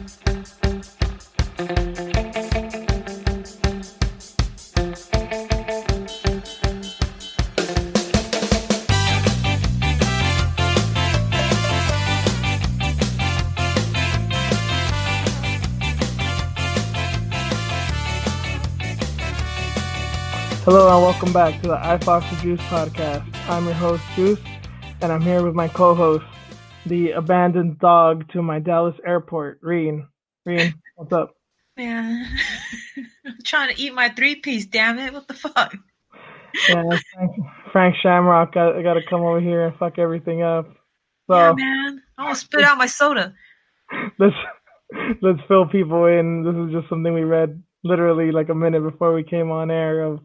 Hello and welcome back to the I Fox the Juice podcast. I'm your host, Juice, and I'm here with my co-host, the abandoned dog to my Dallas airport, Reen. Reen, what's up? Man, I'm trying to eat my 3-piece, damn it. What the fuck? Yeah, Frank Shamrock got to come over here and fuck everything up. So, yeah, man. I almost spit out my soda. Let's fill people in. This is just something we read literally like a minute before we came on air of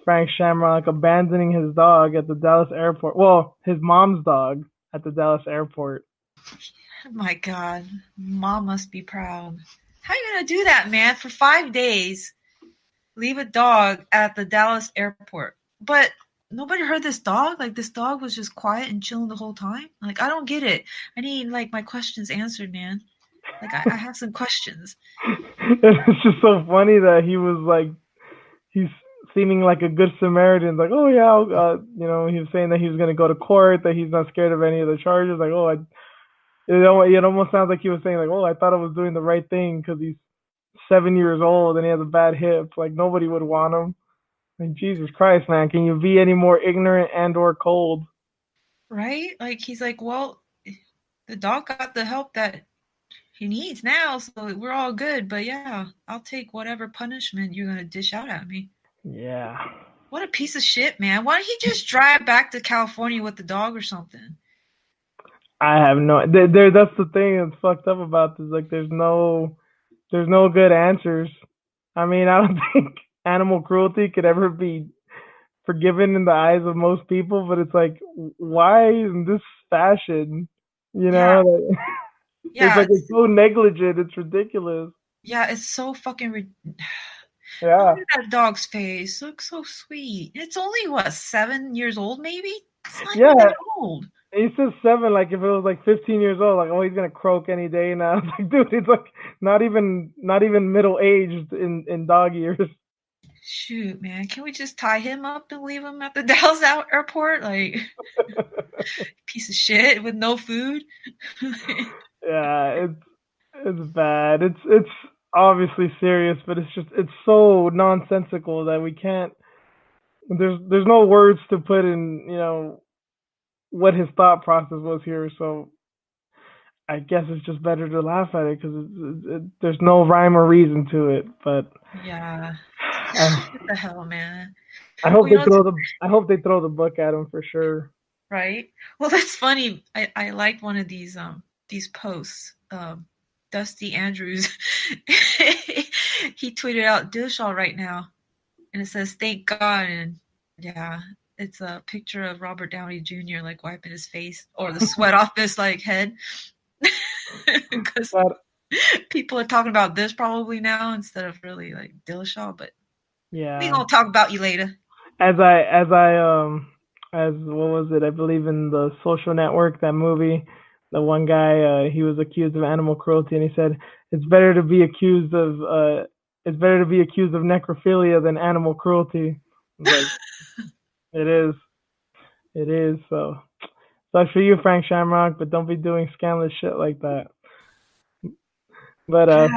Frank Shamrock abandoning his dog at the Dallas airport. Well, his mom's dog at the Dallas airport. Oh my God. Mom must be proud. How you going to do that, man? For 5 days, leave a dog at the Dallas airport. But nobody heard this dog? Like, this dog was just quiet and chilling the whole time? Like, I don't get it. I need, like, my questions answered, man. Like, I have some questions. It's just so funny that he was like, he's seeming like a good Samaritan. Like, oh yeah, he was saying that he was going to go to court, that he's not scared of any of the charges. Like, it almost sounds like he was saying like, oh, I thought I was doing the right thing because he's 7 years old and he has a bad hip. Like, nobody would want him. I mean, Jesus Christ, man, can you be any more ignorant and or cold? Right? Like, he's like, well, the dog got the help that he needs now, so we're all good. But yeah, I'll take whatever punishment you're going to dish out at me. Yeah. What a piece of shit, man. Why don't he just drive back to California with the dog or something? I have no. That's the thing that's fucked up about this. Like, there's no good answers. I mean, I don't think animal cruelty could ever be forgiven in the eyes of most people. But it's like, why in this fashion? You Yeah, know, like, yeah, it's so negligent. It's ridiculous. yeah. It's so fucking. Yeah. Look at that dog's face. Looks so sweet. It's only what, 7 years old, maybe? It's not even Yeah. that old. He says 7, like if it was like 15 years old, like, oh, he's gonna croak any day now. It's like, dude, he's like not even middle aged in dog years. Shoot, man. Can we just tie him up and leave him at the Dallas airport? Like, piece of shit with no food. Yeah, it's bad. It's obviously serious, but it's so nonsensical that we can't. There's no words to put in, what his thought process was here. So I guess it's just better to laugh at it because there's no rhyme or reason to it. But Yeah. I, What the hell, man? I hope Well, I hope they throw the book at him for sure. right? Well, that's funny. I liked one of these posts. Dusty Andrews, he tweeted out Dillashaw right now, and it says "Thank God," and yeah, it's a picture of Robert Downey Jr. like wiping his face or the sweat off his like head, because But people are talking about this probably now instead of really like Dillashaw. But we yeah, gonna talk about you later. as what was it? I believe in the Social Network, that movie. The one guy, he was accused of animal cruelty, and he said it's better to be accused of necrophilia than animal cruelty. Like, it is, it is. So sucks for you, Frank Shamrock, but don't be doing scandalous shit like that. But Yeah.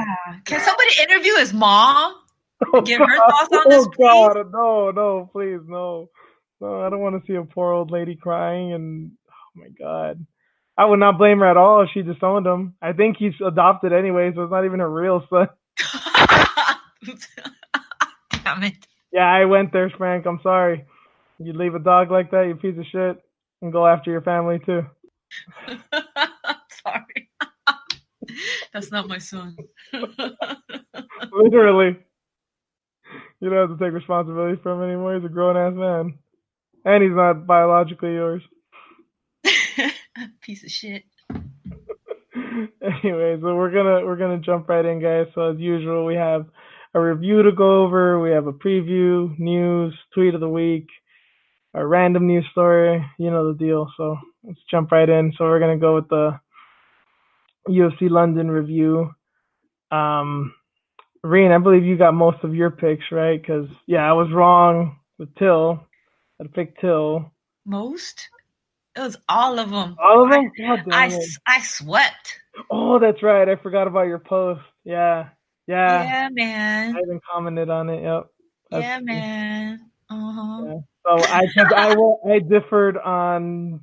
Can somebody interview his mom? oh Get her god, thoughts on this, oh please. god, no, please, no, no, I don't want to see a poor old lady crying, and oh my god. I would not blame her at all if she disowned him. I think he's adopted anyway, so it's not even her real son. Damn it. Yeah, I went there, Frank. I'm sorry. You leave a dog like that, you piece of shit, and go after your family too. Sorry. That's not my son. Literally. You don't have to take responsibility for him anymore. He's a grown ass man. And he's not biologically yours. Piece of shit. Anyway, so we're gonna jump right in, guys. So as usual, we have a review to go over. We have a preview, news, tweet of the week, a random news story. You know the deal. So let's jump right in. So we're gonna go with the UFC London review. Um, Reen, I believe you got most of your picks right, because yeah, I was wrong with Till. I picked Till. Most? It was all of them. All of them? God I, dang it. I swept. Oh, that's right. I forgot about your post. Yeah. Yeah. Yeah, I man. even commented on it. Yep. That's Yeah, true. man. Uh-huh. Yeah. So I differed on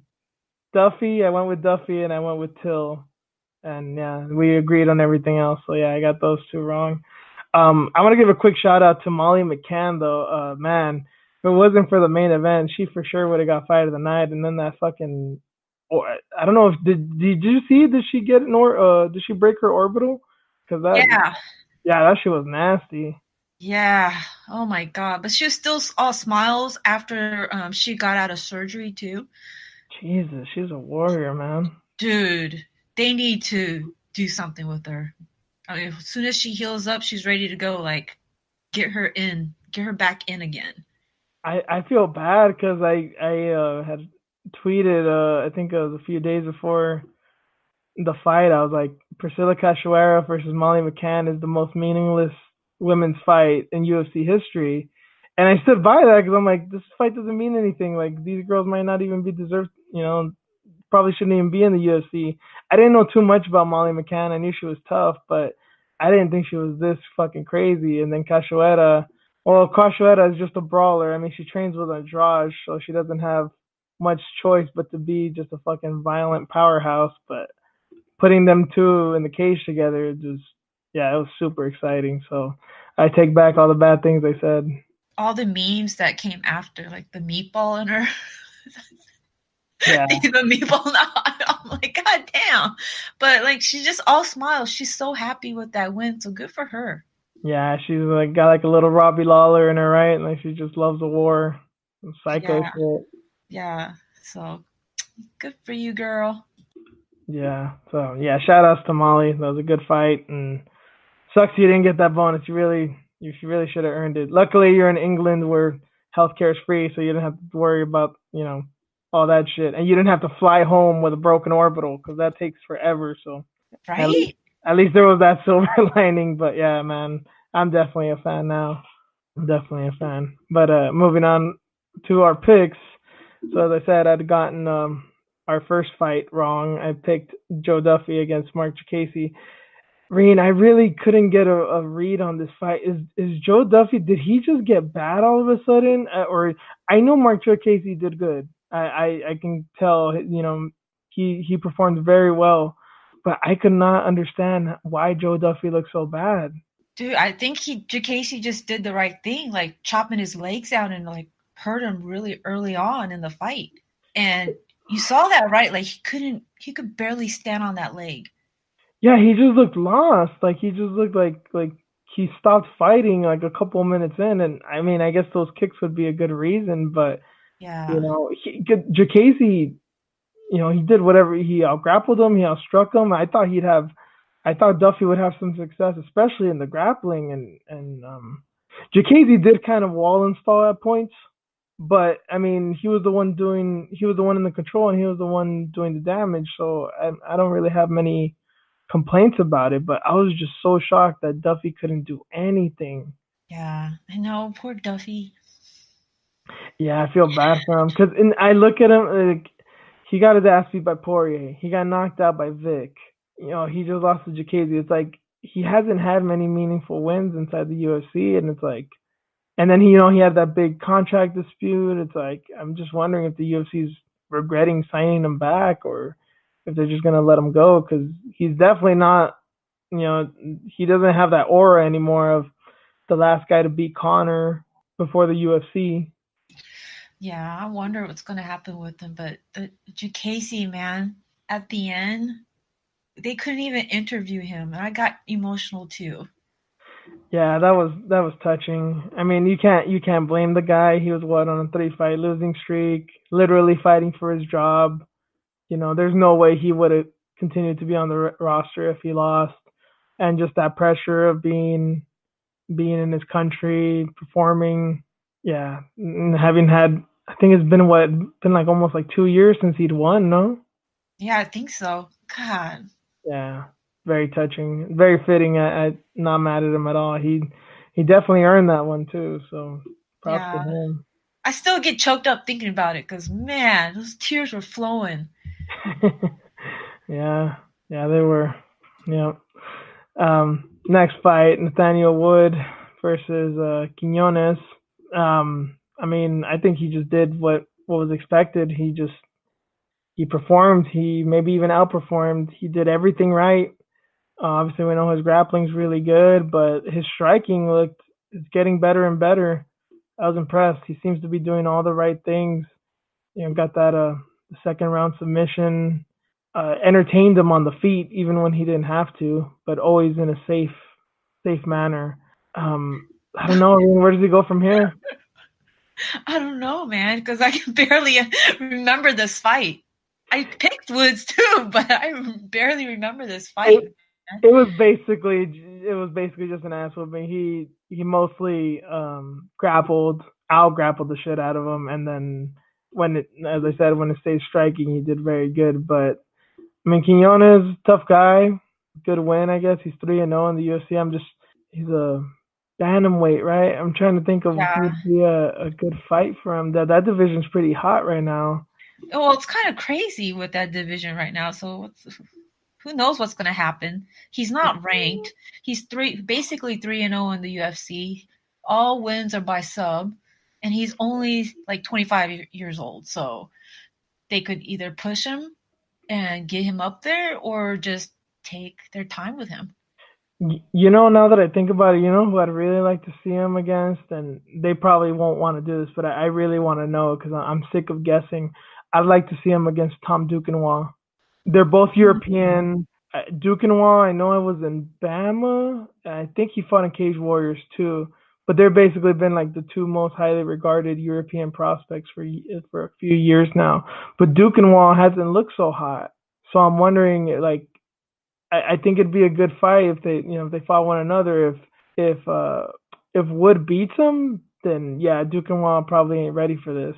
Duffy. I went with Duffy and I went with Till. And yeah, we agreed on everything else. So yeah, I got those two wrong. I want to give a quick shout out to Molly McCann though. Man, if it wasn't for the main event, she for sure would have got fight of the night. And then that fucking, or I don't know if did you see? Did she get did she break her orbital? Cause that, Yeah. yeah, that shit was nasty. Yeah. Oh my God. But she was still all smiles after she got out of surgery too. Jesus, she's a warrior, man. Dude, they need to do something with her. I mean, as soon as she heals up, she's ready to go. Like, get her back in again. I feel bad because I had tweeted I think it was a few days before the fight. I was like, Priscilla Cachoeira versus Molly McCann is the most meaningless women's fight in UFC history, and I stood by that because I'm like, this fight doesn't mean anything. Like these girls might not even be deserved. Probably shouldn't even be in the UFC. I didn't know too much about Molly McCann. I knew she was tough, but I didn't think she was this fucking crazy. And then Cachoeira, well, Cachoeira is just a brawler. I mean, she trains with Andrade, so she doesn't have much choice but to be just a fucking violent powerhouse. But putting them two in the cage together, just yeah, it was super exciting. So I take back all the bad things I said. All the memes that came after, like the meatball in her, Yeah, the meatball. I'm like, God damn! But like, she's just all smiles. She's so happy with that win. So good for her. yeah, she's like got like a little Robbie Lawler in her, right? Like she just loves the war, psycho Yeah, shit. yeah. So good for you, girl. Yeah. So yeah, shout outs to Molly. That was a good fight, and sucks you didn't get that bonus. You really should have earned it. Luckily, you're in England where healthcare is free, so you didn't have to worry about all that shit, and you didn't have to fly home with a broken orbital because that takes forever. So at least Right? at least there was that silver lining. But yeah, man, I'm definitely a fan now. I'm definitely a fan. But moving on to our picks. So as I said, I'd gotten our first fight wrong. I picked Joe Duffy against Mark Casey. Reen, I really couldn't get a read on this fight. Is Joe Duffy? Did he just get bad all of a sudden, or I know Mark Casey did good. I can tell. He performed very well, but I could not understand why Joe Duffy looked so bad. Dude, I think Casey just did the right thing, like chopping his legs out and like hurt him really early on in the fight. And you saw that, right? Like he could barely stand on that leg. Yeah, he just looked lost. Like he just looked like he stopped fighting like a couple of minutes in, and I mean, I guess those kicks would be a good reason, but Yeah, Jacasey, he did whatever. He out grappled him, he out struck him. I thought Duffy would have some success, especially in the grappling, and Jacasey did kind of wall install at points, but I mean, he was the one in the control, and he was the one doing the damage. So I don't really have many complaints about it, but I was just so shocked that Duffy couldn't do anything. yeah. I know, poor Duffy. Yeah, I feel bad for him because I look at him like he got his ass beat by Poirier. He got knocked out by Vic. He just lost to Jacasey. It's like he hasn't had many meaningful wins inside the UFC, and it's like, and then he had that big contract dispute. It's like I'm just wondering if the UFC's regretting signing him back or if they're just gonna let him go because he's definitely not. He doesn't have that aura anymore of the last guy to beat Connor before the UFC. Yeah, I wonder what's gonna happen with him. But the Casey man, at the end, they couldn't even interview him, and I got emotional too. Yeah, that was touching. I mean, you can't blame the guy. He was what on a 3-fight losing streak, literally fighting for his job. There's no way he would have continued to be on the roster if he lost, and just that pressure of being in his country, performing. Yeah, and having had, I think it's been like almost like 2 years since he'd won. No, Yeah, I think so. God, yeah, very touching, very fitting. I not mad at him at all. He definitely earned that one too. So props to Yeah. him. I still get choked up thinking about it because, man, those tears were flowing. Yeah, yeah, they were. Yeah. Next fight, Nathaniel Wood versus Quinones. I mean, I think he just did what was expected. He performed. He maybe even outperformed. He did everything right. Obviously, we know his grappling's really good, but his striking looked is getting better and better. I was impressed. He seems to be doing all the right things. Got that second round submission. Entertained him on the feet even when he didn't have to, but always in a safe manner. I don't know. I mean, where does he go from here? I don't know, man, because I can barely remember this fight. I picked Woods too, but I barely remember this fight. It, it was basically just an ass whooping. He mostly out grappled the shit out of him, and then as I said, when it stayed striking, he did very good. But I mean, Quinones, tough guy, good win, I guess. He's 3-0 in the UFC. He's a bantamweight, right? I'm trying to think of who Yeah. would be a good fight for him. That division's pretty hot right now. Well, it's kind of crazy with that division right now. So who knows what's going to happen? He's not ranked. He's basically 3-0 in the UFC. All wins are by sub, and he's only like 25 years old. So they could either push him and get him up there, or just take their time with him. Now that I think about it, who I'd really like to see him against, and they probably won't want to do this, but I really want to know because I'm sick of guessing. I'd like to see him against Tom Duquesnoy. They're both European. Duquesnoy, I know I was in Bama. I think he fought in Cage Warriors too. But they're basically been like the two most highly regarded European prospects for a few years now. But Duquesnoy hasn't looked so hot. So I'm wondering, like, I think it'd be a good fight if they fought one another. If Wood beats him, then yeah, Duquesnoy probably ain't ready for this.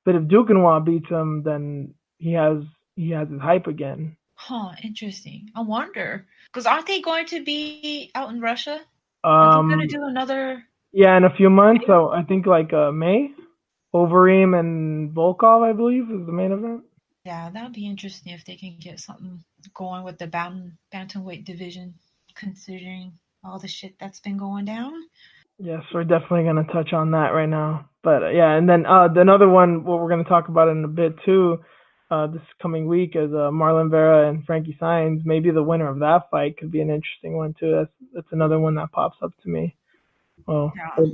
But if Duquesnoy beats him, then he has his hype again. Huh, interesting. I wonder. Because aren't they going to be out in Russia? Are they going to Um, do another? yeah, in a few months. So I think like May, Overeem and Volkov, I believe, is the main event. Yeah, that would be interesting if they can get something going with the bantamweight division, considering all the shit that's been going down. Yes, we're definitely gonna touch on that right now. But yeah, and then another one, what we're gonna talk about in a bit too, this coming week is Marlon Vera and Frankie Saenz. Maybe the winner of that fight could be an interesting one too. That's another one that pops up to me. Well, Yeah.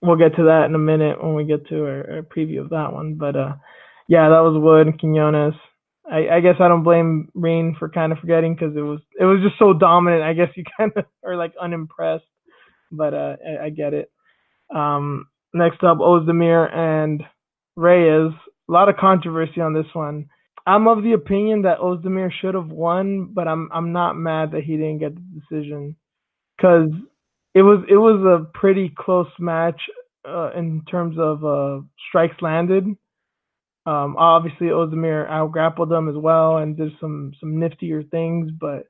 we'll get to that in a minute when we get to our preview of that one. But yeah, that was Wood and Quinones. I guess I don't blame Reen for kind of forgetting because it was just so dominant. I guess you kind of are like unimpressed, but I get it. Next up, Ozdemir and Reyes. A lot of controversy on this one. I'm of the opinion that Ozdemir should have won, but I'm not mad that he didn't get the decision because it was a pretty close match in terms of strikes landed. Obviously, Ozdemir out grappled them as well and did some niftier things, but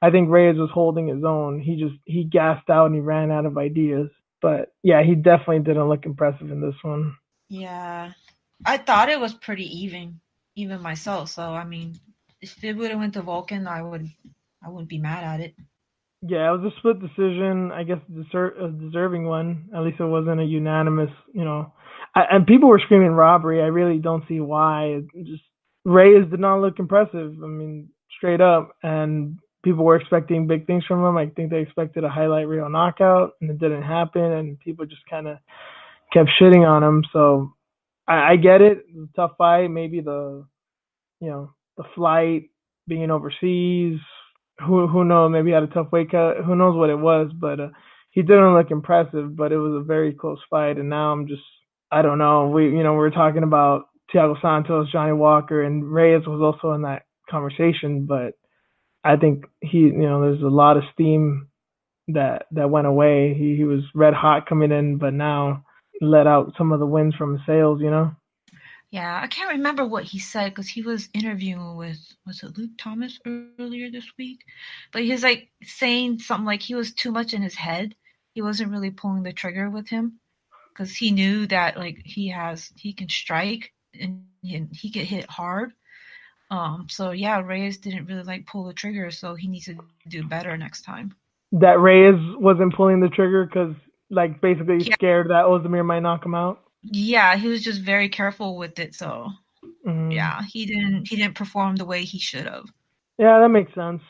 I think Reyes was holding his own. He gassed out and he ran out of ideas. But yeah, he definitely didn't look impressive in this one. Yeah. I thought it was pretty even myself. So I mean, if it would have went to Vulcan, I wouldn't be mad at it. Yeah, it was a split decision. I guess a deserving one. At least it wasn't a unanimous. And people were screaming robbery. I really don't see why. Just Reyes did not look impressive. I mean, straight up. And people were expecting big things from him. I think they expected a highlight reel knockout, and it didn't happen. And people just kind of kept shitting on him. So I get it. It was a tough fight. Maybe the flight, being overseas. Who knows? Maybe he had a tough weight cut. Who knows what it was? But he didn't look impressive. But it was a very close fight. And now I don't know. We were talking about Thiago Santos, Johnny Walker, and Reyes was also in that conversation. But I think there's a lot of steam that went away. He was red hot coming in, but now let out some of the wins from his sales. Yeah, I can't remember what he said because he was interviewing with, was it Luke Thomas earlier this week? But he was like saying something like he was too much in his head. He wasn't really pulling the trigger with him because he knew that like he can strike and he can hit hard. So yeah, Reyes didn't really like pull the trigger, so he needs to do better next time. That Reyes wasn't pulling the trigger because, like, basically he's Yeah, scared that Ozdemir might knock him out. yeah, he was just very careful with it. So Mm. yeah, he didn't perform the way he should have. Yeah, that makes sense.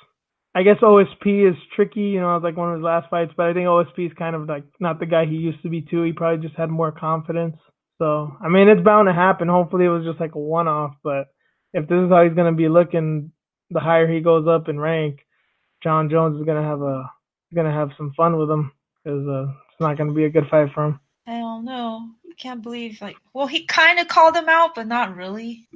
I guess OSP is tricky, it's like one of his last fights, but I think OSP is kind of like not the guy he used to be too. He probably just had more confidence. So, I mean, it's bound to happen. Hopefully it was just like a one off, but if this is how he's going to be looking, the higher he goes up in rank, John Jones is going to have some fun with him because it's not going to be a good fight for him. I don't know. I can't believe like well he kind of called him out, but not really.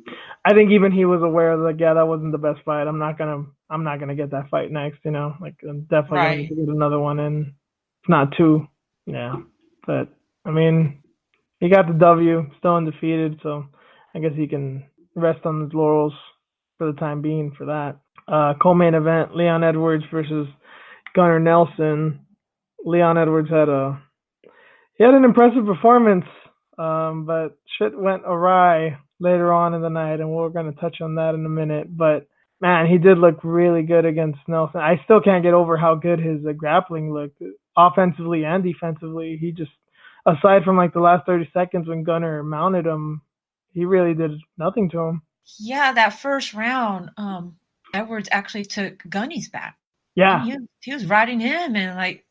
I think even he was aware like, yeah, that wasn't the best fight. I'm not gonna get that fight next. Like I'm definitely gonna Right. get another one in. If not two. Yeah, but I mean, he got the W, still undefeated, so I guess he can rest on his laurels for the time being for that. Co-main event: Leon Edwards versus Gunnar Nelson. Leon Edwards he had an impressive performance, but shit went awry later on in the night, and we're going to touch on that in a minute. But man, he did look really good against Nelson. I still can't get over how good his grappling looked, offensively and defensively. He just, aside from like the last 30 seconds when Gunnar mounted him, he really did nothing to him. Yeah, that first round, Edwards actually took Gunny's back. And Yeah, he was riding him and like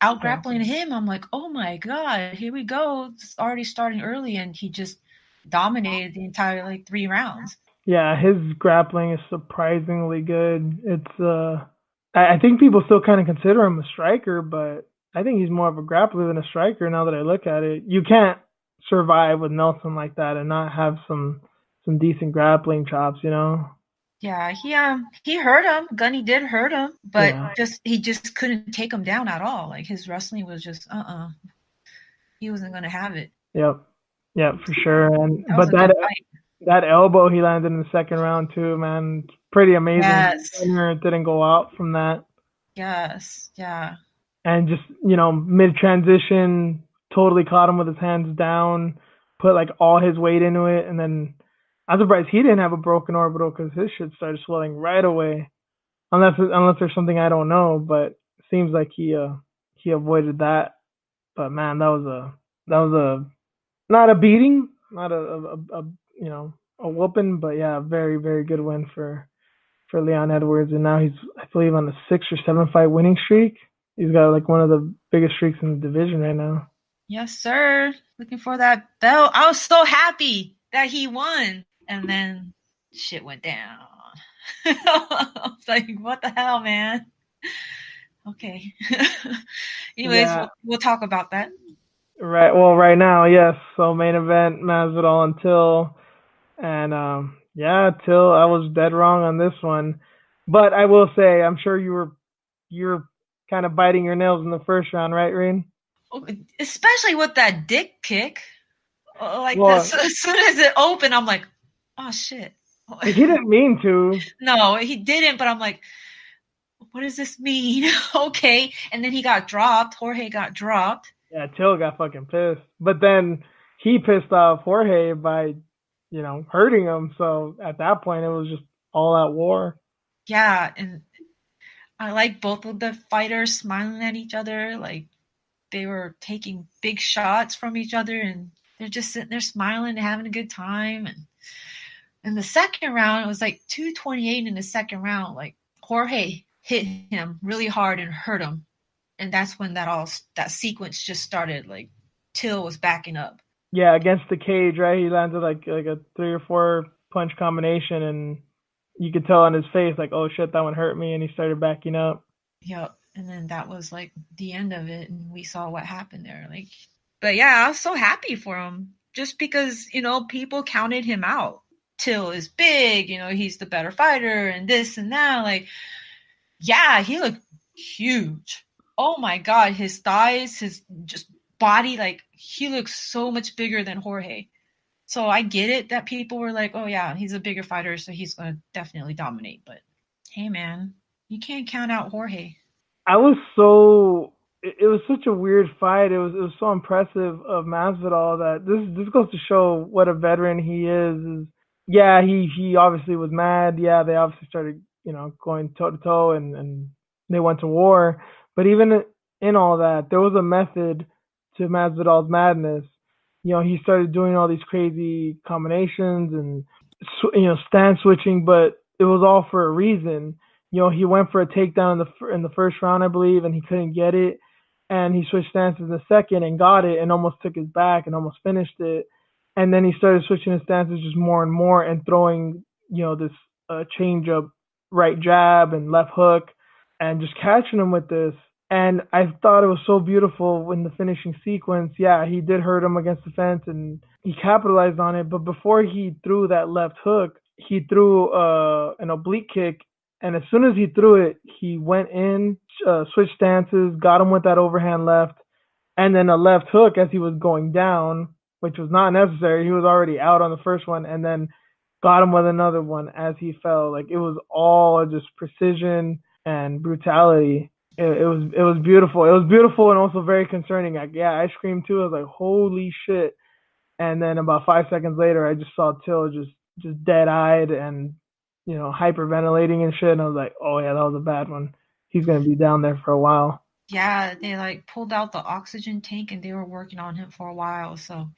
out yeah, grappling him. I'm like, oh my god, here we go. It's already starting early, and he just dominated the entire like 3 rounds. yeah. His grappling is surprisingly good. I think people still kind of consider him a striker, but I think he's more of a grappler than a striker now that I look at it. You can't survive with Nelson like that and not have some decent grappling chops. Yeah, he hurt him. Gunny did hurt him, but Yeah. just he just couldn't take him down at all. Like his wrestling was just he wasn't gonna have it. Yep. Yep, for sure. And That was but a good fight. that elbow he landed in the second round too, man, pretty amazing. Yes. Gunnar didn't go out from that. Yes. Yeah. And just mid transition, totally caught him with his hands down, put like all his weight into it, and then I'm surprised he didn't have a broken orbital because his shit started swelling right away. Unless there's something I don't know, but it seems like he avoided that. But man, that was a not a beating, not a a whooping, but yeah, a very very good win for Leon Edwards, and now he's I believe on a 6 or 7 fight winning streak. He's got like one of the biggest streaks in the division right now. Yes, sir. Looking for that belt. I was so happy that he won. And then shit went down. I was like, what the hell, man? Okay. Anyways, Yeah, we'll talk about that. right. Well, right now, yes. So main event, Masvidal and Till, and yeah, Till. I was dead wrong on this one, but I will say, I'm sure you're kind of biting your nails in the first round, right, Rain? Especially with that dick kick. Like Well, this, as soon as it opened, I'm like, oh shit. he didn't mean to. No, he didn't, but I'm like, what does this mean? Okay. And then he got dropped. Jorge got dropped. Yeah, Till got fucking pissed, but then he pissed off Jorge by, hurting him. So at that point, it was just all out war. Yeah. And I like both of the fighters smiling at each other. Like they were taking big shots from each other and they're just sitting there smiling and having a good time. And in the second round, it was like 228 in the second round. Like Jorge hit him really hard and hurt him. And that's when that sequence just started. Like Till was backing up. Yeah, against the cage, right? He landed like a 3 or 4 punch combination, and you could tell on his face like, oh shit, that one hurt me, and he started backing up. Yep. And then that was like the end of it. And we saw what happened there. Like, but yeah, I was so happy for him just because, people counted him out. Till is big, he's the better fighter and this and that. Like, yeah, he looked huge. Oh my God. His thighs, his just body, like, he looks so much bigger than Jorge. So I get it that people were like, "Oh yeah, he's a bigger fighter, so he's gonna definitely dominate." But hey, man, you can't count out Jorge. I was so it was such a weird fight. It was so impressive of Masvidal that this goes to show what a veteran he is. Yeah, he obviously was mad. Yeah, they obviously started going toe to toe and they went to war. But even in all that, there was a method to Masvidal's madness. He started doing all these crazy combinations and stance switching, but it was all for a reason. He went for a takedown in the first round, I believe, and he couldn't get it. And he switched stances in the second and got it and almost took his back and almost finished it. And then he started switching his stances just more and more and throwing, this change up right jab and left hook and just catching him with this. And I thought it was so beautiful in the finishing sequence. Yeah, he did hurt him against the fence and he capitalized on it. But before he threw that left hook, he threw an oblique kick, and as soon as he threw it, he went in, switched stances, got him with that overhand left, and then a left hook as he was going down, which was not necessary. He was already out on the first one, and then got him with another one as he fell. Like it was all just precision and brutality. It was beautiful. It was beautiful and also very concerning. Like, yeah, I screamed too. I was like, holy shit. And then about 5 seconds later, I just saw Till just dead eyed and hyperventilating and shit. And I was like, oh yeah, that was a bad one. He's gonna be down there for a while. Yeah, they like pulled out the oxygen tank and they were working on him for a while. So,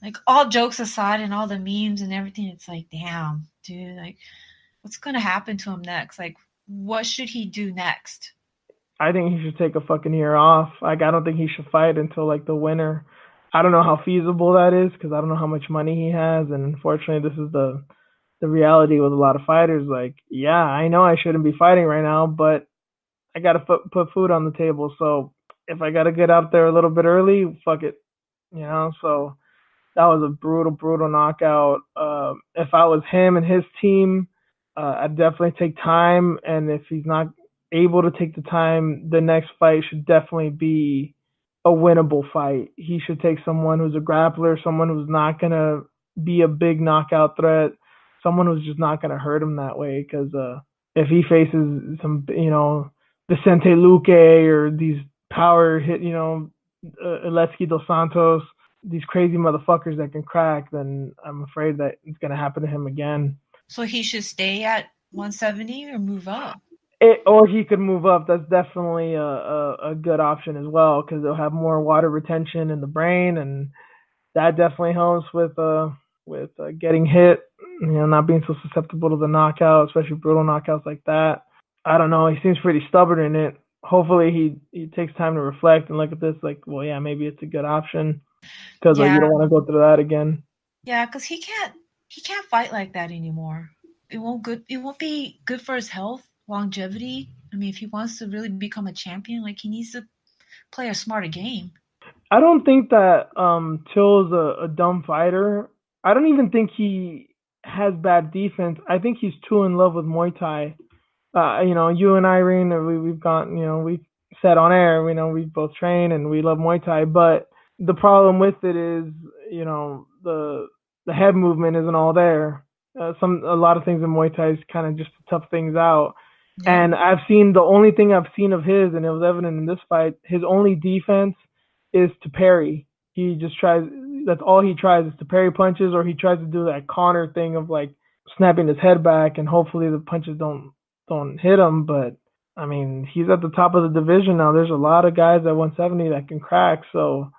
like, all jokes aside and all the memes and everything, it's like, damn, dude, like, what's gonna happen to him next? Like, what should he do next? I think he should take a fucking year off. Like I don't think he should fight until like the winter. I don't know how feasible that is because I don't know how much money he has, and unfortunately, this is the reality with a lot of fighters. Like, yeah, I know I shouldn't be fighting right now, but I gotta put food on the table. So if I gotta get out there a little bit early, fuck it, So that was a brutal, brutal knockout. If I was him and his team, I'd definitely take time. And if he's not able to take the time, the next fight should definitely be a winnable fight. He should take someone who's a grappler, someone who's not gonna be a big knockout threat, someone who's just not gonna hurt him that way. Because if he faces some, Vicente Luque or these power hit, Alexi Dos Santos, these crazy motherfuckers that can crack, then I'm afraid that it's gonna happen to him again. So he should stay at 170 or move up. Or he could move up. That's definitely a good option as well because they'll have more water retention in the brain, and that definitely helps with getting hit. Not being so susceptible to the knockout, especially brutal knockouts like that. I don't know. He seems pretty stubborn in it. Hopefully, he takes time to reflect and look at this. Like, well, yeah, maybe it's a good option because you Yeah, don't want to go through that again. yeah, because he can't fight like that anymore. It won't be good for his health, longevity. I mean, if he wants to really become a champion, like he needs to play a smarter game. I don't think that Till is a dumb fighter. I don't even think he has bad defense. I think he's too in love with Muay Thai. You and Irene, we've gone, we've said on air, we both train and we love Muay Thai, but the problem with it is, the head movement isn't all there. A lot of things in Muay Thai is kind of just to tough things out. Yep. And the only thing I've seen of his, and it was evident in this fight, his only defense is to parry. He just tries. That's all he tries is to parry punches, or he tries to do that Connor thing of like snapping his head back, and hopefully the punches don't hit him. But I mean, he's at the top of the division now. There's a lot of guys at 170 that can crack. So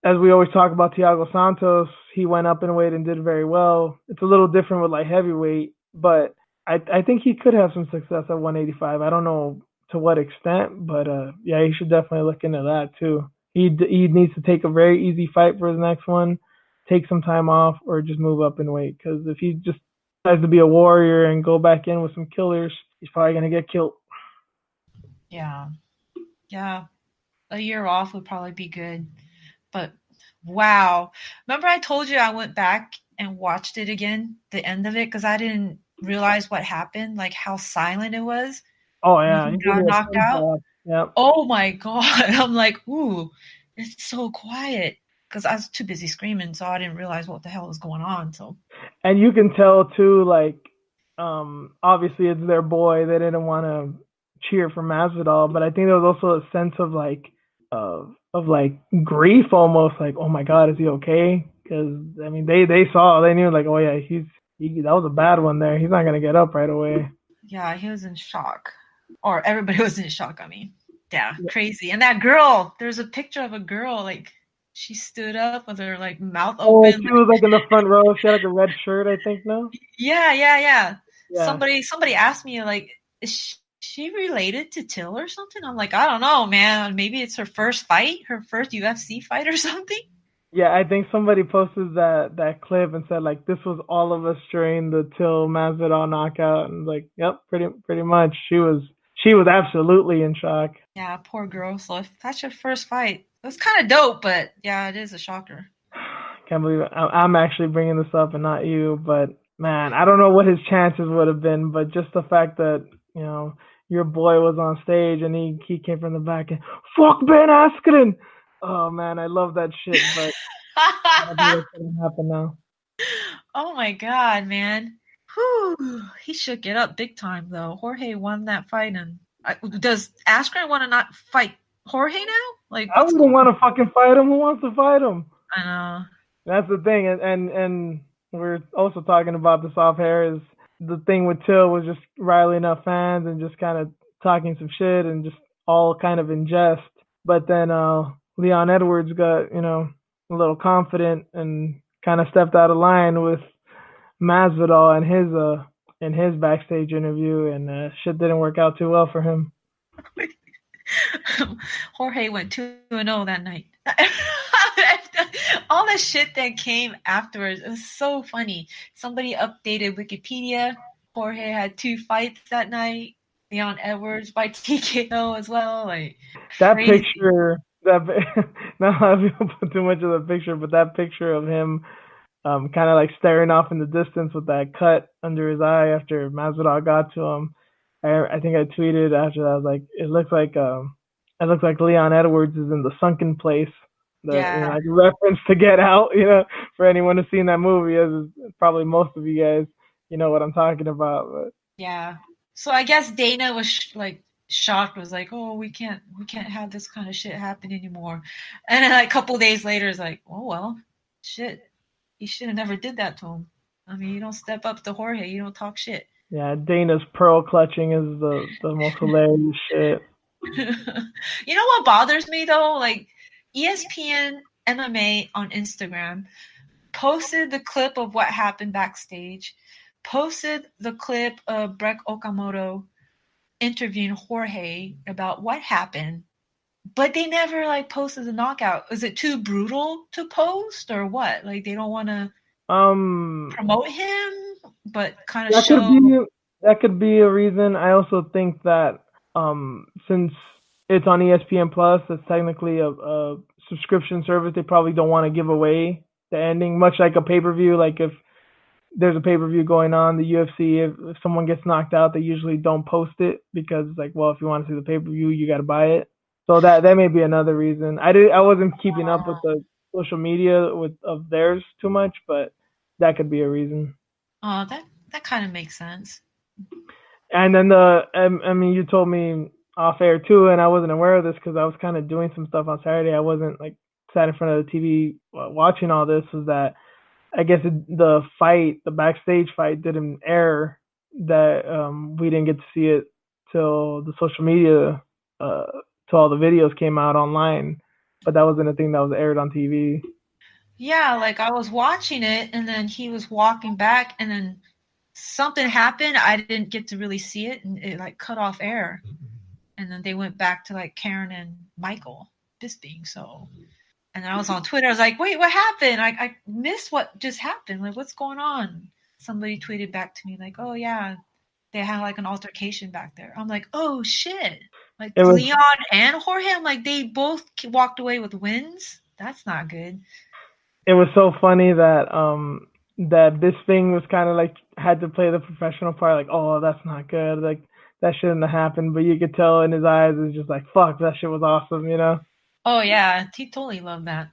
as we always talk about Thiago Santos, he went up in weight and did very well. It's a little different with light heavyweight, but I think he could have some success at 185. I don't know to what extent, but yeah, he should definitely look into that too. He needs to take a very easy fight for his next one, take some time off, or just move up in weight. Because if he just tries to be a warrior and go back in with some killers, he's probably gonna get killed. Yeah. Yeah. A year off would probably be good. But wow. Remember I told you I went back and watched it again, the end of it, because I didn't realize what happened, like how silent it was Oh when yeah, he he did got a knocked thumbs out. up. Yep. Oh my God. I'm like, ooh, it's so quiet. because I was too busy screaming, so I didn't realize what the hell was going on. So And you can tell too, like, obviously it's their boy. They didn't want to cheer for Masvidal, but I think there was also a sense of like, of like grief almost, like, oh my God, is he okay? Because I mean, they knew like, oh yeah, that was a bad one there. He's not gonna get up right away. yeah, he was in shock, or everybody was in shock. I mean, yeah, crazy. And that girl, there's a picture of a girl like she stood up with her like mouth Oh, open. she was like in the front row. She had like a red shirt, I think. No. Yeah, yeah, yeah. Yeah. Somebody asked me like, is she related to Till or something? I'm like, I don't know, man. Maybe it's her first fight, her first UFC fight or something. Yeah, I think somebody posted that clip and said like this was all of us during the Till Masvidal knockout, and like, yep, pretty much. She was absolutely in shock. Yeah, poor girl. So if that's your first fight, it was kind of dope, but yeah, it is a shocker. Can't believe it. I'm actually bringing this up and not you, but man, I don't know what his chances would have been, but just the fact that your boy was on stage and he came from the back and fuck Ben Askren. Oh man, I love that shit, but I don't think that's gonna happen now. Oh my god, man. Whew. He shook it up big time though. Jorge won that fight, and does Askren want to not fight Jorge now? Like, I what's wouldn't going want on? to fucking fight him. Who wants to fight him? I know. That's the thing, and we're also talking about this off air. Is the thing with Till was just riling up fans and just kind of talking some shit and just all kind of in jest. But then Leon Edwards got a little confident and kind of stepped out of line with Masvidal in his backstage interview, and shit didn't work out too well for him. Jorge went 2-0 that night. All the shit that came afterwards, it was so funny. Somebody updated Wikipedia. Jorge had 2 fights that night. Leon Edwards by TKO as well. Like, That crazy. picture, not a lot of people put too much of the picture, but that picture of him kind of like staring off in the distance with that cut under his eye after Masvidal got to him. I think I tweeted after that. I was like, it looks like Leon Edwards is in the sunken place. The Yeah, like reference to Get Out. For anyone who's seen that movie, as probably most of you guys, you know what I'm talking about. But yeah. So I guess Dana was like shocked, was like, "Oh, we can't have this kind of shit happen anymore." And then like a couple days later, it's like, "Oh well, shit, you should have never did that to him. I mean, you don't step up to Jorge, you don't talk shit." yeah, Dana's pearl clutching is the most hilarious shit. You know what bothers me though? Like ESPN MMA on Instagram posted the clip of what happened backstage, posted the clip of Breck Okamoto interviewing Jorge about what happened, but they never like posted the knockout. Is it too brutal to post or what? Like they don't want to Um, promote him, but kind of that could show. be that could be a reason. I also think that since it's on ESPN Plus, it's technically a subscription service. They probably don't want to give away the ending, much like a pay per view. Like if there's a pay per view going on, the UFC, if someone gets knocked out, they usually don't post it because it's like, well, if you want to see the pay per view, you got to buy it. So that may be another reason. I wasn't keeping up with the social media of theirs too much, but that could be a reason. Oh, that kind of makes sense. And then I mean, you told me off air too, and I wasn't aware of this because I was kind of doing some stuff on Saturday. I wasn't like sat in front of the TV watching all this. Was that I guess the fight, the backstage fight, didn't air. That we didn't get to see it till the social media, till all the videos came out online. But that wasn't a thing that was aired on TV. Yeah, like I was watching it and then he was walking back and then something happened. I didn't get to really see it and it like cut off air. And then they went back to like Karen and Michael Bisping. So, and then I was on Twitter. I was like, wait, what happened? I missed what just happened. Like, what's going on? Somebody tweeted back to me like, oh yeah, they had like an altercation back there. I'm like, oh shit. Like It was Leon and Jorge, I'm like, they both walked away with wins. That's not good. it was so funny that this thing was kind of like had to play the professional part, like, oh, that's not good, like that shouldn't have happened, but you could tell in his eyes it's just like, fuck, that shit was awesome. Oh yeah, he totally loved that.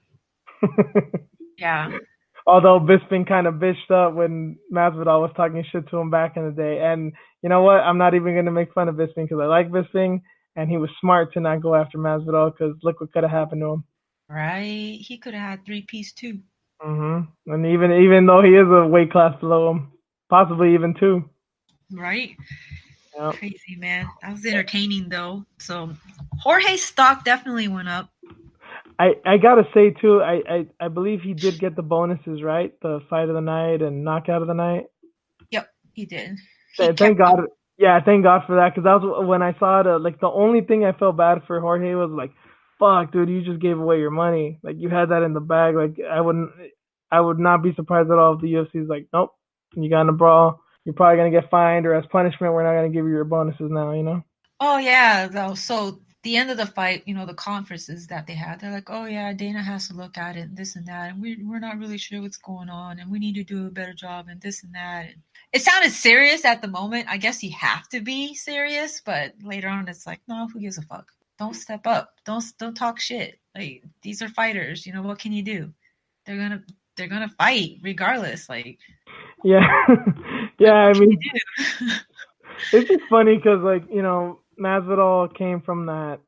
Yeah. Although Bisping kind of bitched up when Masvidal was talking shit to him back in the day. And you know what? I'm not even going to make fun of Bisping because I like Bisping, and he was smart to not go after Masvidal because look what could have happened to him. Right. He could have had 3-piece too. And even though he is a weight class below him, possibly even two. Right. Yeah. Crazy, man. That was entertaining though. So Jorge's stock definitely went up. I gotta say too, I believe he did get the bonuses right, the fight of the night and knockout of the night. Yep, he did. He Thank kept God. them. Yeah, thank God for that because that was when I saw it. Like the only thing I felt bad for Jorge was like, fuck, dude, you just gave away your money. Like you had that in the bag. Like I would not be surprised at all if the UFC is like, nope, you got in a brawl. You're probably gonna get fined, or as punishment, we're not gonna give you your bonuses now. You know? Oh yeah, though. So the end of the fight, the conferences that they had, they're like, oh yeah, Dana has to look at it, and this and that, and we're not really sure what's going on, and we need to do a better job, and this and that. And it sounded serious at the moment. I guess you have to be serious, but later on, it's like, no, who gives a fuck? Don't step up. Don't talk shit. Like these are fighters. What can you do? They're gonna they're gonna fight regardless. Like Yeah, yeah. what I can you mean, do? it's just funny because like Masvidal came from that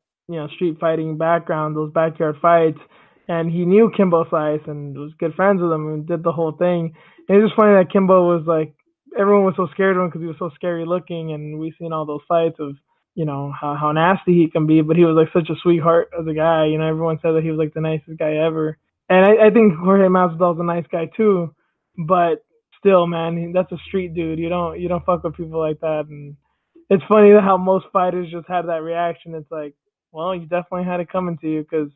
street fighting background, those backyard fights, and he knew Kimbo Slice and was good friends with him and did the whole thing. And it's just funny that Kimbo was like everyone was so scared of him because he was so scary looking, and we seen all those fights of how nasty he can be, but he was like such a sweetheart as a guy. Everyone said that he was like the nicest guy ever, and I think Jorge Masvidal's a nice guy too, but still, man, that's a street dude. You don't fuck with people like that. And it's funny how most fighters just had that reaction. It's like, well, you definitely had it coming to you because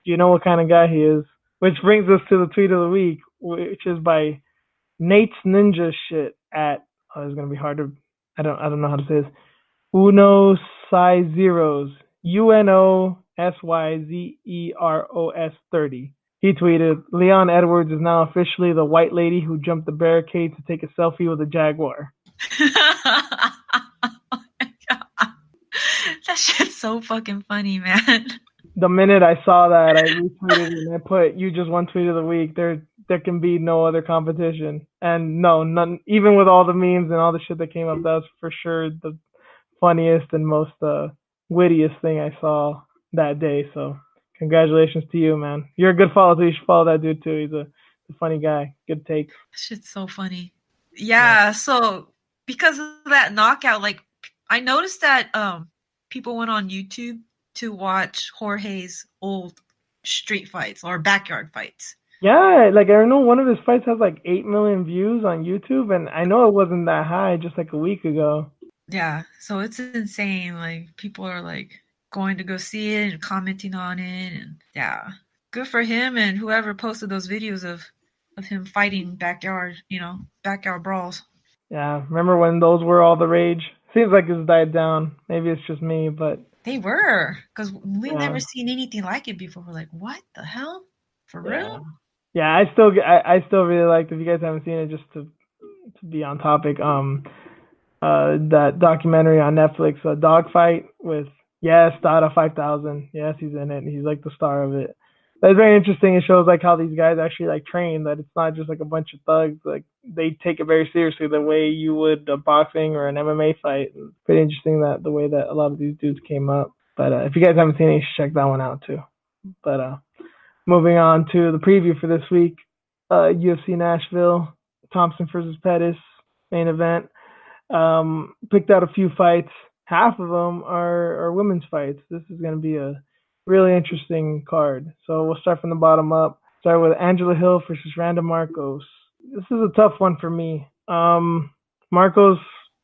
you know what kind of guy he is. Which brings us to the tweet of the week, which is by Nate's Ninja Shit at. Oh, it's gonna be hard to. I don't know how to say this. Uno Size Zeros. UNOSYZEROS 30. He tweeted, Leon Edwards is now officially the white lady who jumped the barricade to take a selfie with a jaguar. That shit's so fucking funny, man. The minute I saw that, I retweeted and I put, "You just won tweet of the week. There can be no other competition." And no, none. Even with all the memes and all the shit that came up, that was for sure the funniest and most wittiest thing I saw that day. So congratulations to you, man. You're a good follow too. You should follow that dude too. He's a funny guy. Good takes. That shit's so funny. Yeah. Yeah, so because of that knockout, like I noticed that people went on YouTube to watch Jorge's old street fights or backyard fights. Yeah, like I know one of his fights has like 8 million views on YouTube, and I know it wasn't that high just like a week ago. Yeah, so it's insane. Like people are like going to go see it and commenting on it, and yeah, good for him and whoever posted those videos of him fighting backyard brawls. Yeah, remember when those were all the rage? Seems like it's died down. Maybe it's just me, but They were because we've yeah, never seen anything like it before. We're like, what the hell? For yeah, real? yeah. I still really liked. If you guys haven't seen it, just to be on topic, that documentary on Netflix, Dogfight with yes, Dada 5000. Yes, he's in it. He's like the star of it. That's very interesting. It shows like how these guys actually like train. That it's not just like a bunch of thugs. Like they take it very seriously, the way you would a boxing or an MMA fight. It's pretty interesting that the way that a lot of these dudes came up. But if you guys haven't seen it, you should check that one out too. But moving on to the preview for this week, UFC Nashville, Thompson versus Pettis main event. Picked out a few fights. Half of them are women's fights. This is going to be a really interesting card. So we'll start from the bottom up. Start with Angela Hill versus Randa Marcos. This is a tough one for me. Marcos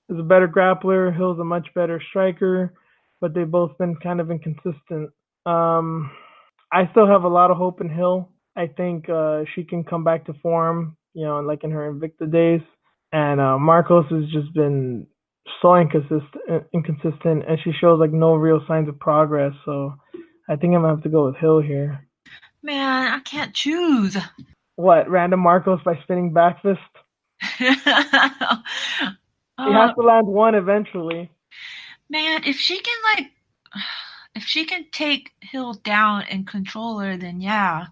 is a better grappler. Hill's a much better striker, but they've both been kind of inconsistent. Um, I still have a lot of hope in Hill. I think she can come back to form, like in her Invicta days. And Marcos has just been so inconsistent, and she shows like no real signs of progress. So I think I'm gonna have to go with Hill here. Man, I can't choose. What? Random Marcos by spinning back fist? He has uh, to land one eventually. man, if she can if she can take Hill down and control her, then yeah.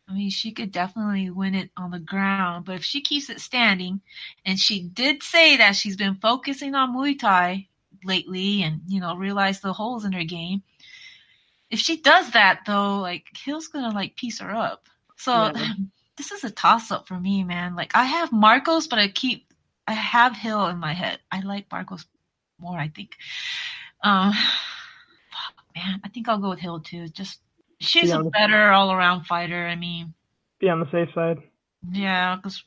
I mean, she could definitely win it on the ground, but if she keeps it standing, and she did say that she's been focusing on Muay Thai lately and, realized the holes in her game. If she does that though, like Hill's gonna like piece her up. So Yeah, this is a toss up for me, man. Like I have Marcos, but I have Hill in my head. I like Marcos more, I think. Um Man, I think I'll go with Hill too. Just be she's a on the better all around fighter. I mean, be on the safe side. yeah, because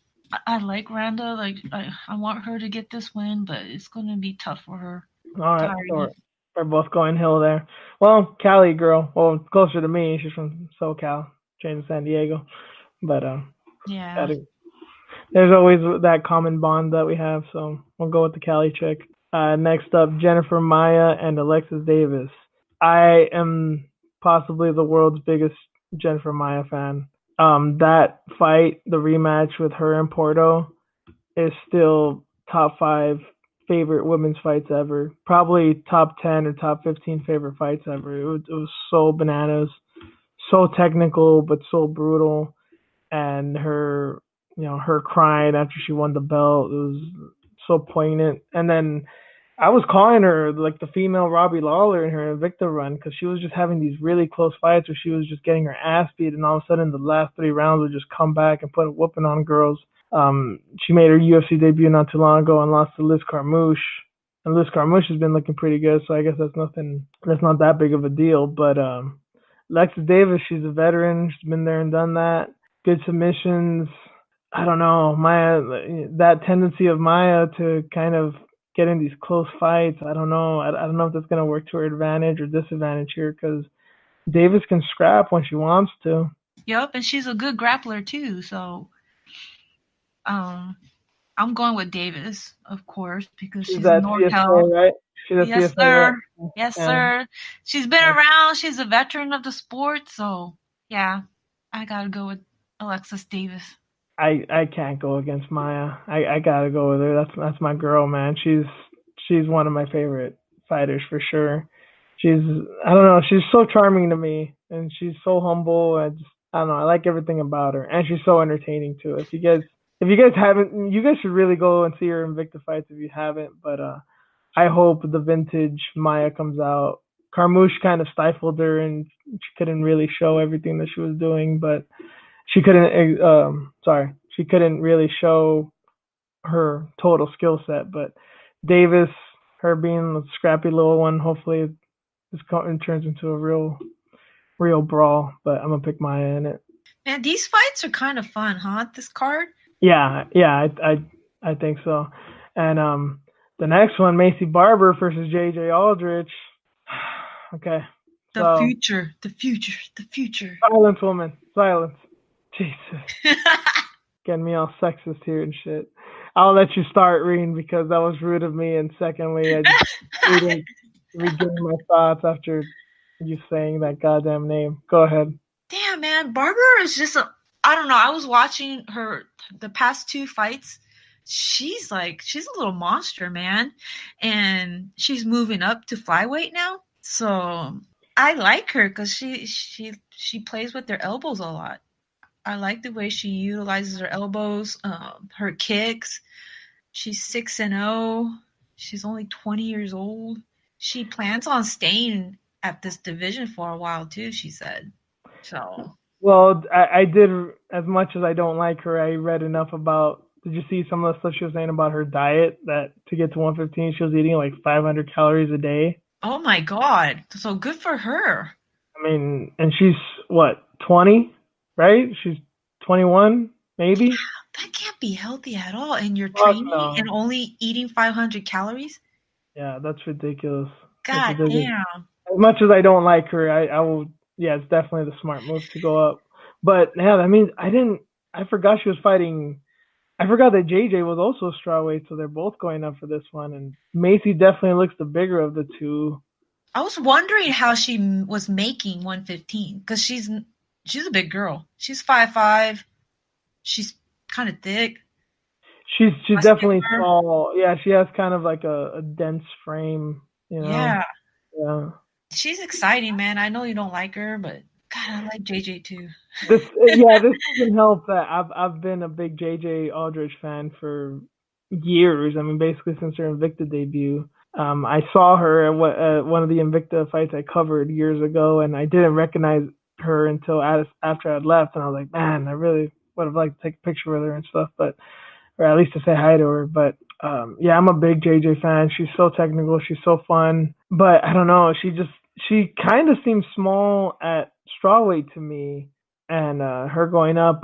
I like Randa. Like I want her to get this win, but it's gonna be tough for her. All right, so Tiredness. we're both going Hill there. Well, Cali girl, well, closer to me. She's from SoCal, trained in San Diego. But Yeah. gotta, there's always that common bond that we have. So we'll go with the Cali chick. Next up, Jennifer Maya and Alexis Davis. I am possibly the world's biggest Jennifer Maya fan. That fight, the rematch with her and Porto, is still top five favorite women's fights ever. Probably top 10 or top 15 favorite fights ever. It was so bananas, so technical, but so brutal. And her crying after she won the belt, it was so poignant. And then I was calling her like the female Robbie Lawler in her Invicta run because she was just having these really close fights where she was just getting her ass beat, and all of a sudden the last 3 rounds would just come back and put a whooping on girls. She made her UFC debut not too long ago and lost to Liz Carmouche. And Liz Carmouche has been looking pretty good, so I guess that's nothing. That's not that big of a deal. But Lexis Davis, she's a veteran. She's been there and done that. Good submissions. I don't know, Maya. That tendency of Maya to kind of get in these close fights. I don't know. I don't know if that's gonna work to her advantage or disadvantage here because Davis can scrap when she wants to. Yep, and she's a good grappler too. So um, I'm going with Davis, of course, because She's she's in that NorCal. CSA, right? She's that Yes, CSA, sir. right? Yes, Yeah. sir. She's been around. She's a veteran of the sport. So yeah, I gotta go with Alexis Davis. I can't go against Maya. I gotta go with her. That's my girl, man. She's one of my favorite fighters for sure. She's I don't know. She's so charming to me, and she's so humble. I don't know. I like everything about her, and she's so entertaining too. If you guys haven't, you guys should really go and see her Invicta fights if you haven't. But I hope the vintage Maya comes out. Carmouche kind of stifled her, and she couldn't really show everything that she was doing. But she couldn't really show her total skill set. But Davis, her being a scrappy little one, hopefully it turns into a real brawl. But I'm gonna pick Maya in it. Man, these fights are kind of fun, huh? This card, Yeah, I think so. And the next one, Macy Barber versus JJ Aldrich. Okay, the so future, the future, the future. silence, woman, silence. Jesus, getting me all sexist here and shit. I'll let you start, Reen, because that was rude of me. And secondly, I just needed to regain my thoughts after you saying that goddamn name. Go ahead. Damn, man, Barbara is just a. I don't know. I was watching her the past two fights. She's a little monster, man, and she's moving up to flyweight now. So I like her because she plays with her elbows a lot. I like the way she utilizes her elbows, her kicks. She's 6-0. She's only 20 years old. She plans on staying at this division for a while too, she said. So, Well, I did as much as I don't like her. I read enough about. Did you see some of the stuff she was saying about her diet? That to get to 115, she was eating like 500 calories a day. oh my god. So good for her. I mean, and she's what 20, right? She's 21, maybe. That can't be healthy at all. And you're Fuck training and no. only eating 500 calories? Yeah, that's ridiculous. That's God ridiculous. damn. As much as I don't like her, I will. Yeah, it's definitely the smart move to go up. But yeah, that means I didn't. I forgot she was fighting. I forgot that JJ was also a strawweight, so they're both going up for this one. And Macy definitely looks the bigger of the two. I was wondering how she was making 115 because she's a big girl. She's 5'5". She's kind of thick, She's definitely muscular. tall. Yeah, she has kind of like a dense frame. You know. Yeah, Yeah. she's exciting, man. I know you don't like her, but God, I like JJ too. This doesn't help that I've been a big JJ Aldrich fan for years. I mean, basically since her Invicta debut. I saw her at one of the Invicta fights I covered years ago, and I didn't recognize her until after I'd left, and I was like, man, I really would have liked to take a picture with her and stuff, but or at least to say hi to her. But yeah, I'm a big JJ fan. She's so technical, she's so fun, but I don't know, she kind of seems small at strawweight to me, and her going up,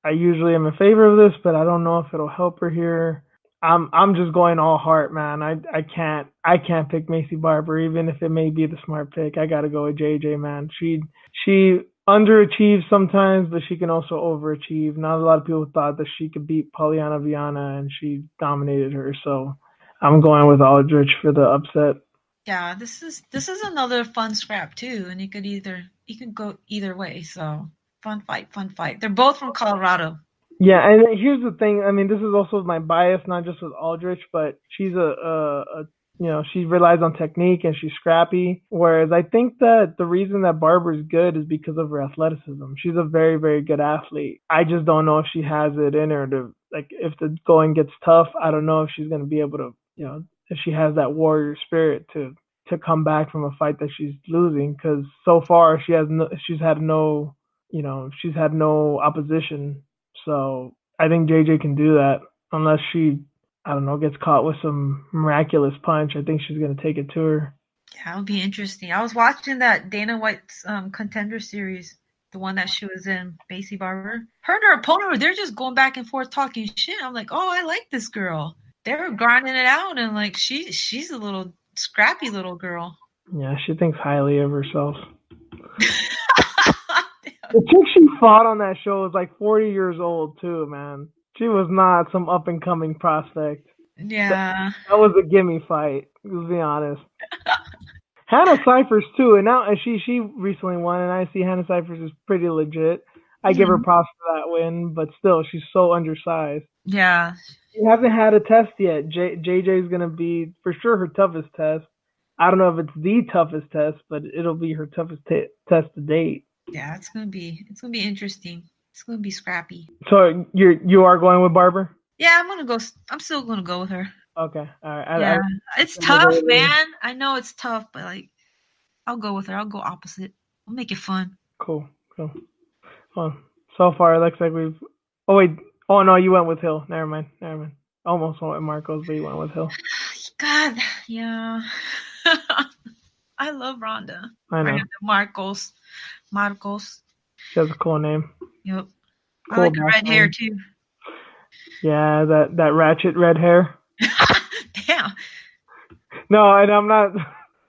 I usually am in favor of this, but I don't know if it'll help her here. I'm just going all heart, man. I can't pick Macy Barber, even if it may be the smart pick. I gotta go with JJ, man. She underachieves sometimes, but she can also overachieve. Not a lot of people thought that she could beat Polyana Viana, and she dominated her. So I'm going with Aldrich for the upset. Yeah, this is another fun scrap too, and you can go either way. So fun fight, fun fight. They're both from Colorado. Yeah, and here's the thing. I mean, this is also my bias, not just with Aldrich, but she's she relies on technique and she's scrappy. Whereas I think that the reason that Barber's good is because of her athleticism. She's a very, very good athlete. I just don't know if she has it in her to, like, if the going gets tough. I don't know if she's going to be able to, if she has that warrior spirit to come back from a fight that she's losing. Because so far she's had no opposition, so I think JJ can do that unless she, I don't know, gets caught with some miraculous punch. I think she's gonna take it to her. Yeah, it would be interesting. I was watching that Dana White's contender series, the one that she was in, Macy Barber. Her and her opponent, they're just going back and forth talking shit. I'm like, oh, I like this girl. They were grinding it out, and like she's a little scrappy little girl. Yeah, she thinks highly of herself. The chick she fought on that show was like 40 years old too, man. She was not some up and coming prospect. That, Yeah. that was a gimme fight. Let's be honest. Hannah Cyphers too, and now she recently won, and I see Hannah Cyphers is pretty legit. I give her Mhm. props for that win, but still, she's so undersized. Yeah. She hasn't had a test yet. JJ is gonna be for sure her toughest test. I don't know if it's the toughest test, but it'll be her toughest test to date. Yeah, it's gonna be interesting. It's gonna be scrappy. So you are going with Barber? Yeah, I'm still gonna go with her. Okay, all right. Yeah. I It's figured tough, earlier. man. I know it's tough, but like I'll go with her. I'll go opposite. We'll make it fun. Cool, cool. Well, so far it looks like we've. Oh wait. Oh no, you went with Hill. Never mind. Never mind. Almost went with Marcos, but you went with Hill. God, yeah. I love Rhonda. I know. Rhonda Marcos. Marcos. She has a cool name. Yep. I Cool like her red hair background. too. Yeah, that ratchet red hair. Damn. No, and I'm not.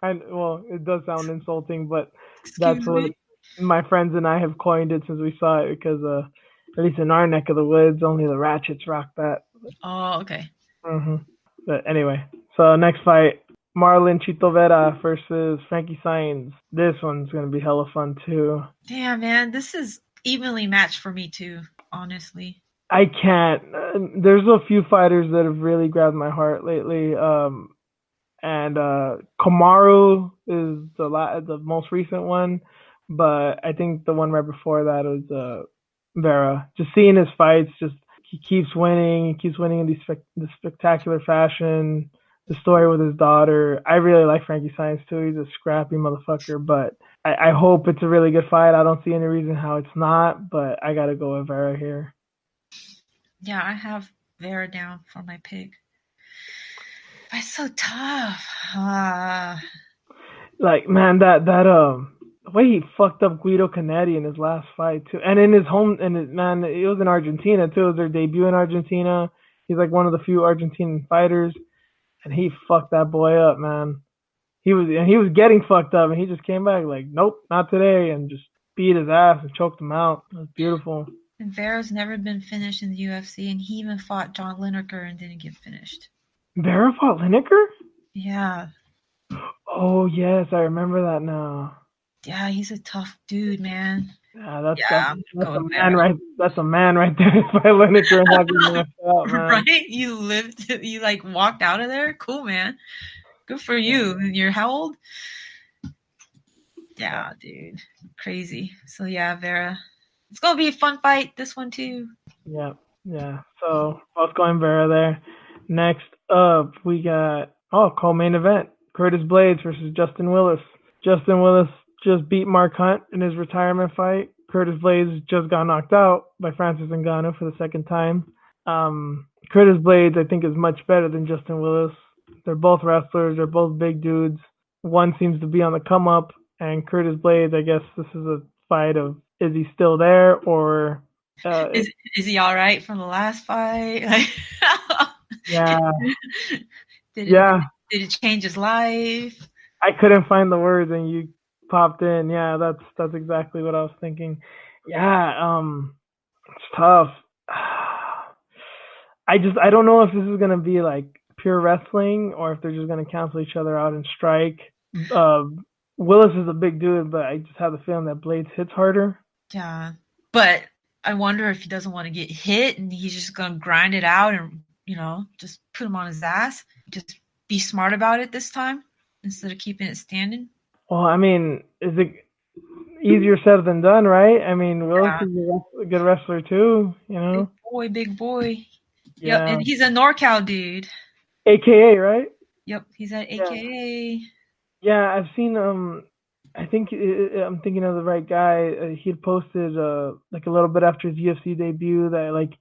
Well, it does sound insulting, but that's Excuse what me. my friends and I have coined it since we saw it because, at least in our neck of the woods, only the ratchets rock that. Oh, okay. hmm But anyway, so next fight, Marlon Chito Vera versus Frankie Saenz. This one's gonna be hella fun too. Damn, man. This is evenly matched for me too, honestly. I can't. There's a few fighters that have really grabbed my heart lately. And Kamaru is the most recent one, but I think the one right before that was Vera. Just seeing his fights, just he keeps winning in this spectacular fashion. The story with his daughter, I really like Frankie Saenz too. He's a scrappy motherfucker, but I hope it's a really good fight. I don't see any reason how it's not, but I gotta go with Vera here. Yeah, I have Vera down for my pick. But it's so tough. Like, man, that the way he fucked up Guido Canetti in his last fight too, and in his home, and man, it was in Argentina too. It was their debut in Argentina. He's like one of the few Argentinian fighters, and he fucked that boy up, man. He was getting fucked up, and he just came back like, nope, not today, and just beat his ass and choked him out. It was beautiful. And Vera's never been finished in the UFC, and he even fought John Lineker and didn't get finished. Vera fought Lineker? Yeah. Oh yes, I remember that now. Yeah, he's a tough dude, man. Yeah, that's Yeah, that's I'm that's gonna a go with man Vera. right. That's a man right there. If I Lineker and have him knocked out, man. Right? You lived, you like walked out of there? Cool, man. Good for you. And you're how old? Yeah, dude. Crazy. So yeah, Vera. It's gonna be a fun fight, this one too. Yeah, yeah. So both going Vera there. Next up, we got co-main event: Curtis Blades versus Justin Willis. Justin Willis just beat Mark Hunt in his retirement fight. Curtis Blades just got knocked out by Francis Ngannou for the second time. Curtis Blades, I think, is much better than Justin Willis. They're both wrestlers. They're both big dudes. One seems to be on the come up, and Curtis Blades, I guess this is a fight of is he still there or Is is he all right from the last fight? Like, yeah, did it yeah. did it change his life? I couldn't find the words, and you popped in. Yeah, that's exactly what I was thinking. Yeah, it's tough. I don't know if this is gonna be like pure wrestling or if they're just gonna cancel each other out and strike. Uh, Willis is a big dude, but I just have the feeling that Blades hits harder. Yeah, but I wonder if he doesn't want to get hit and he's just gonna grind it out and just put him on his ass. Just be smart about it this time instead of keeping it standing. Well, I mean, is it easier said than done, right? I mean, Willis Yeah, is a good wrestler too, you big know. boy, big boy. Yep, Yeah, and he's a NorCal dude. AKA, right? Yep, he's at Yeah. AKA. Yeah, I've seen I think I'm thinking of the right guy. He had posted like a little bit after his UFC debut that like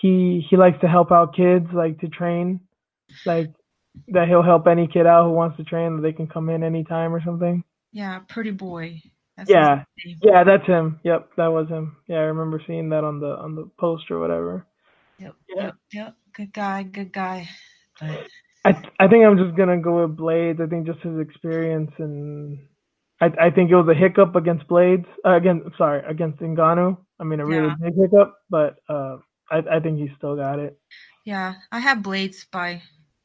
he likes to help out kids like to train, like that he'll help any kid out who wants to train that they can come in anytime or something. Yeah, pretty boy. That's his Yeah. name. Yeah, that's him. Yep, that was him. Yeah, I remember seeing that on the post or whatever. Yep, Yeah. yep, yep. Good guy, good guy. But I think I'm just gonna go with Blades. I think just his experience and I think it was a hiccup against Blades. Against Ngannou. I mean, a really yeah, big hiccup, but I think he still got it. yeah. I have Blades by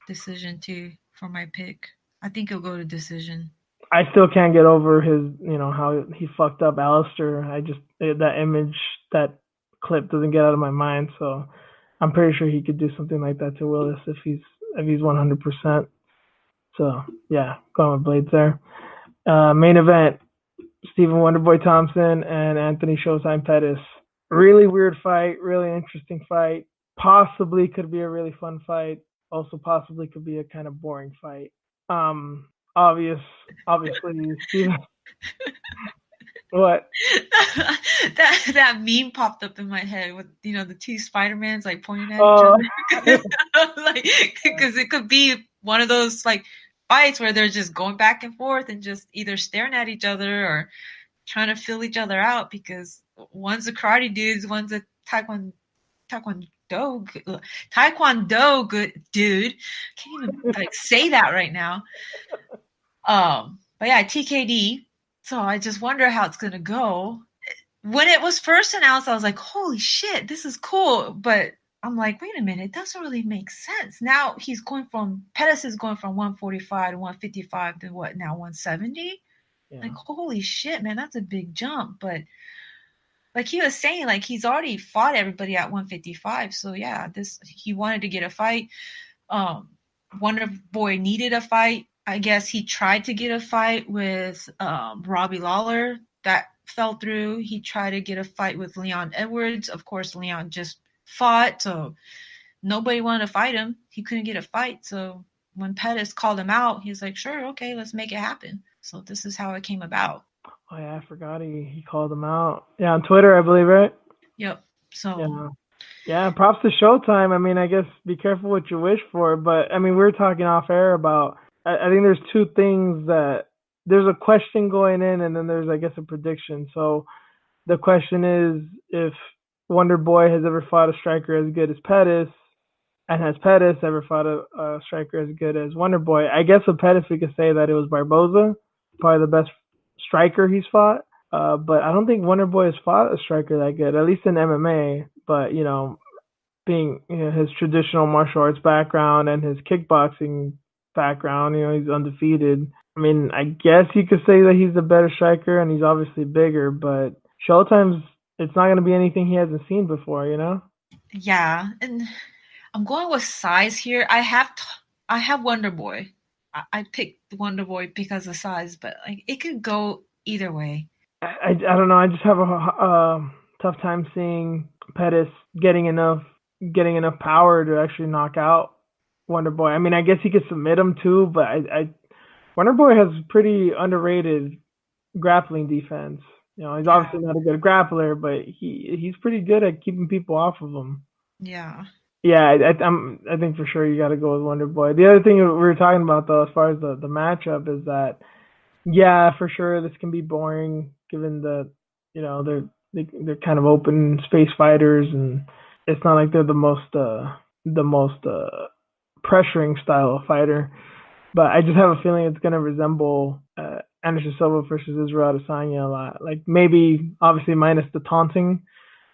decision too for my pick. I think he'll go to decision. I still can't get over his, how he fucked up Alistair. That image, that clip doesn't get out of my mind. So I'm pretty sure he could do something like that to Willis if he's 100%. So yeah, going with Blades there. Main event: Stephen Wonderboy Thompson and Anthony Showtime Pettis. Really weird fight, really interesting fight. Possibly could be a really fun fight. Also, possibly could be a kind of boring fight. Um, obviously, Stephen. What? That meme popped up in my head with the two Spider-Mans like pointing at each Uh, other. Like, because it could be one of those like fights where they're just going back and forth and just either staring at each other or trying to fill each other out because one's a karate dude, one's a taekwondo good dude. Can't even like say that right now. But yeah, TKD. So I just wonder how it's gonna go. When it was first announced, I was like, "Holy shit, this is cool!" But I'm like, "Wait a minute, it doesn't really make sense." Now Pettis is going from 145 to 155 to what now 170? Like, yeah. holy shit, man, that's a big jump. But like he was saying, like he's already fought everybody at 155. So yeah, this he wanted to get a fight. Um, Wonder Boy needed a fight. I guess he tried to get a fight with Robbie Lawler. That fell through. He tried to get a fight with Leon Edwards. Of course, Leon just fought, so nobody wanted to fight him. He couldn't get a fight. So when Pettis called him out, he was like, sure, okay, let's make it happen. So this is how it came about. Oh yeah, I forgot he called him out. Yeah, on Twitter, I believe, right? Yep. So Yeah. Yeah, props to Showtime. I mean, I guess be careful what you wish for, but I mean, we were talking off air about. I think there's two things that there's a question going in, and then there's, I guess, a prediction. So the question is if Wonder Boy has ever fought a striker as good as Pettis, and has Pettis ever fought a striker as good as Wonder Boy? I guess with Pettis, we could say that it was Barboza, probably the best striker he's fought. But I don't think Wonder Boy has fought a striker that good, at least in MMA. But being his traditional martial arts background and his kickboxing background, he's undefeated. I mean, I guess you could say that he's the better striker, and he's obviously bigger. But Showtime's it's not going to be anything he hasn't seen before. yeah, and I'm going with size here. I have Wonder Boy. I picked Wonder Boy because of size, but like it could go either way. I don't know. I just have a tough time seeing Pettis getting enough power to actually knock out Wonder Boy. I mean, I guess he could submit him too, but I Wonder Boy has pretty underrated grappling defense. You know, he's Yeah, obviously not a good grappler, but he's pretty good at keeping people off of him. yeah, Yeah, I think for sure you got to go with Wonder Boy. The other thing we were talking about though, as far as the matchup, is that yeah, for sure this can be boring given that you know they're kind of open space fighters, and it's not like they're the most pressuring style of fighter. But I just have a feeling it's gonna resemble Anderson Silva versus Israel Adesanya a lot. Like maybe obviously minus the taunting,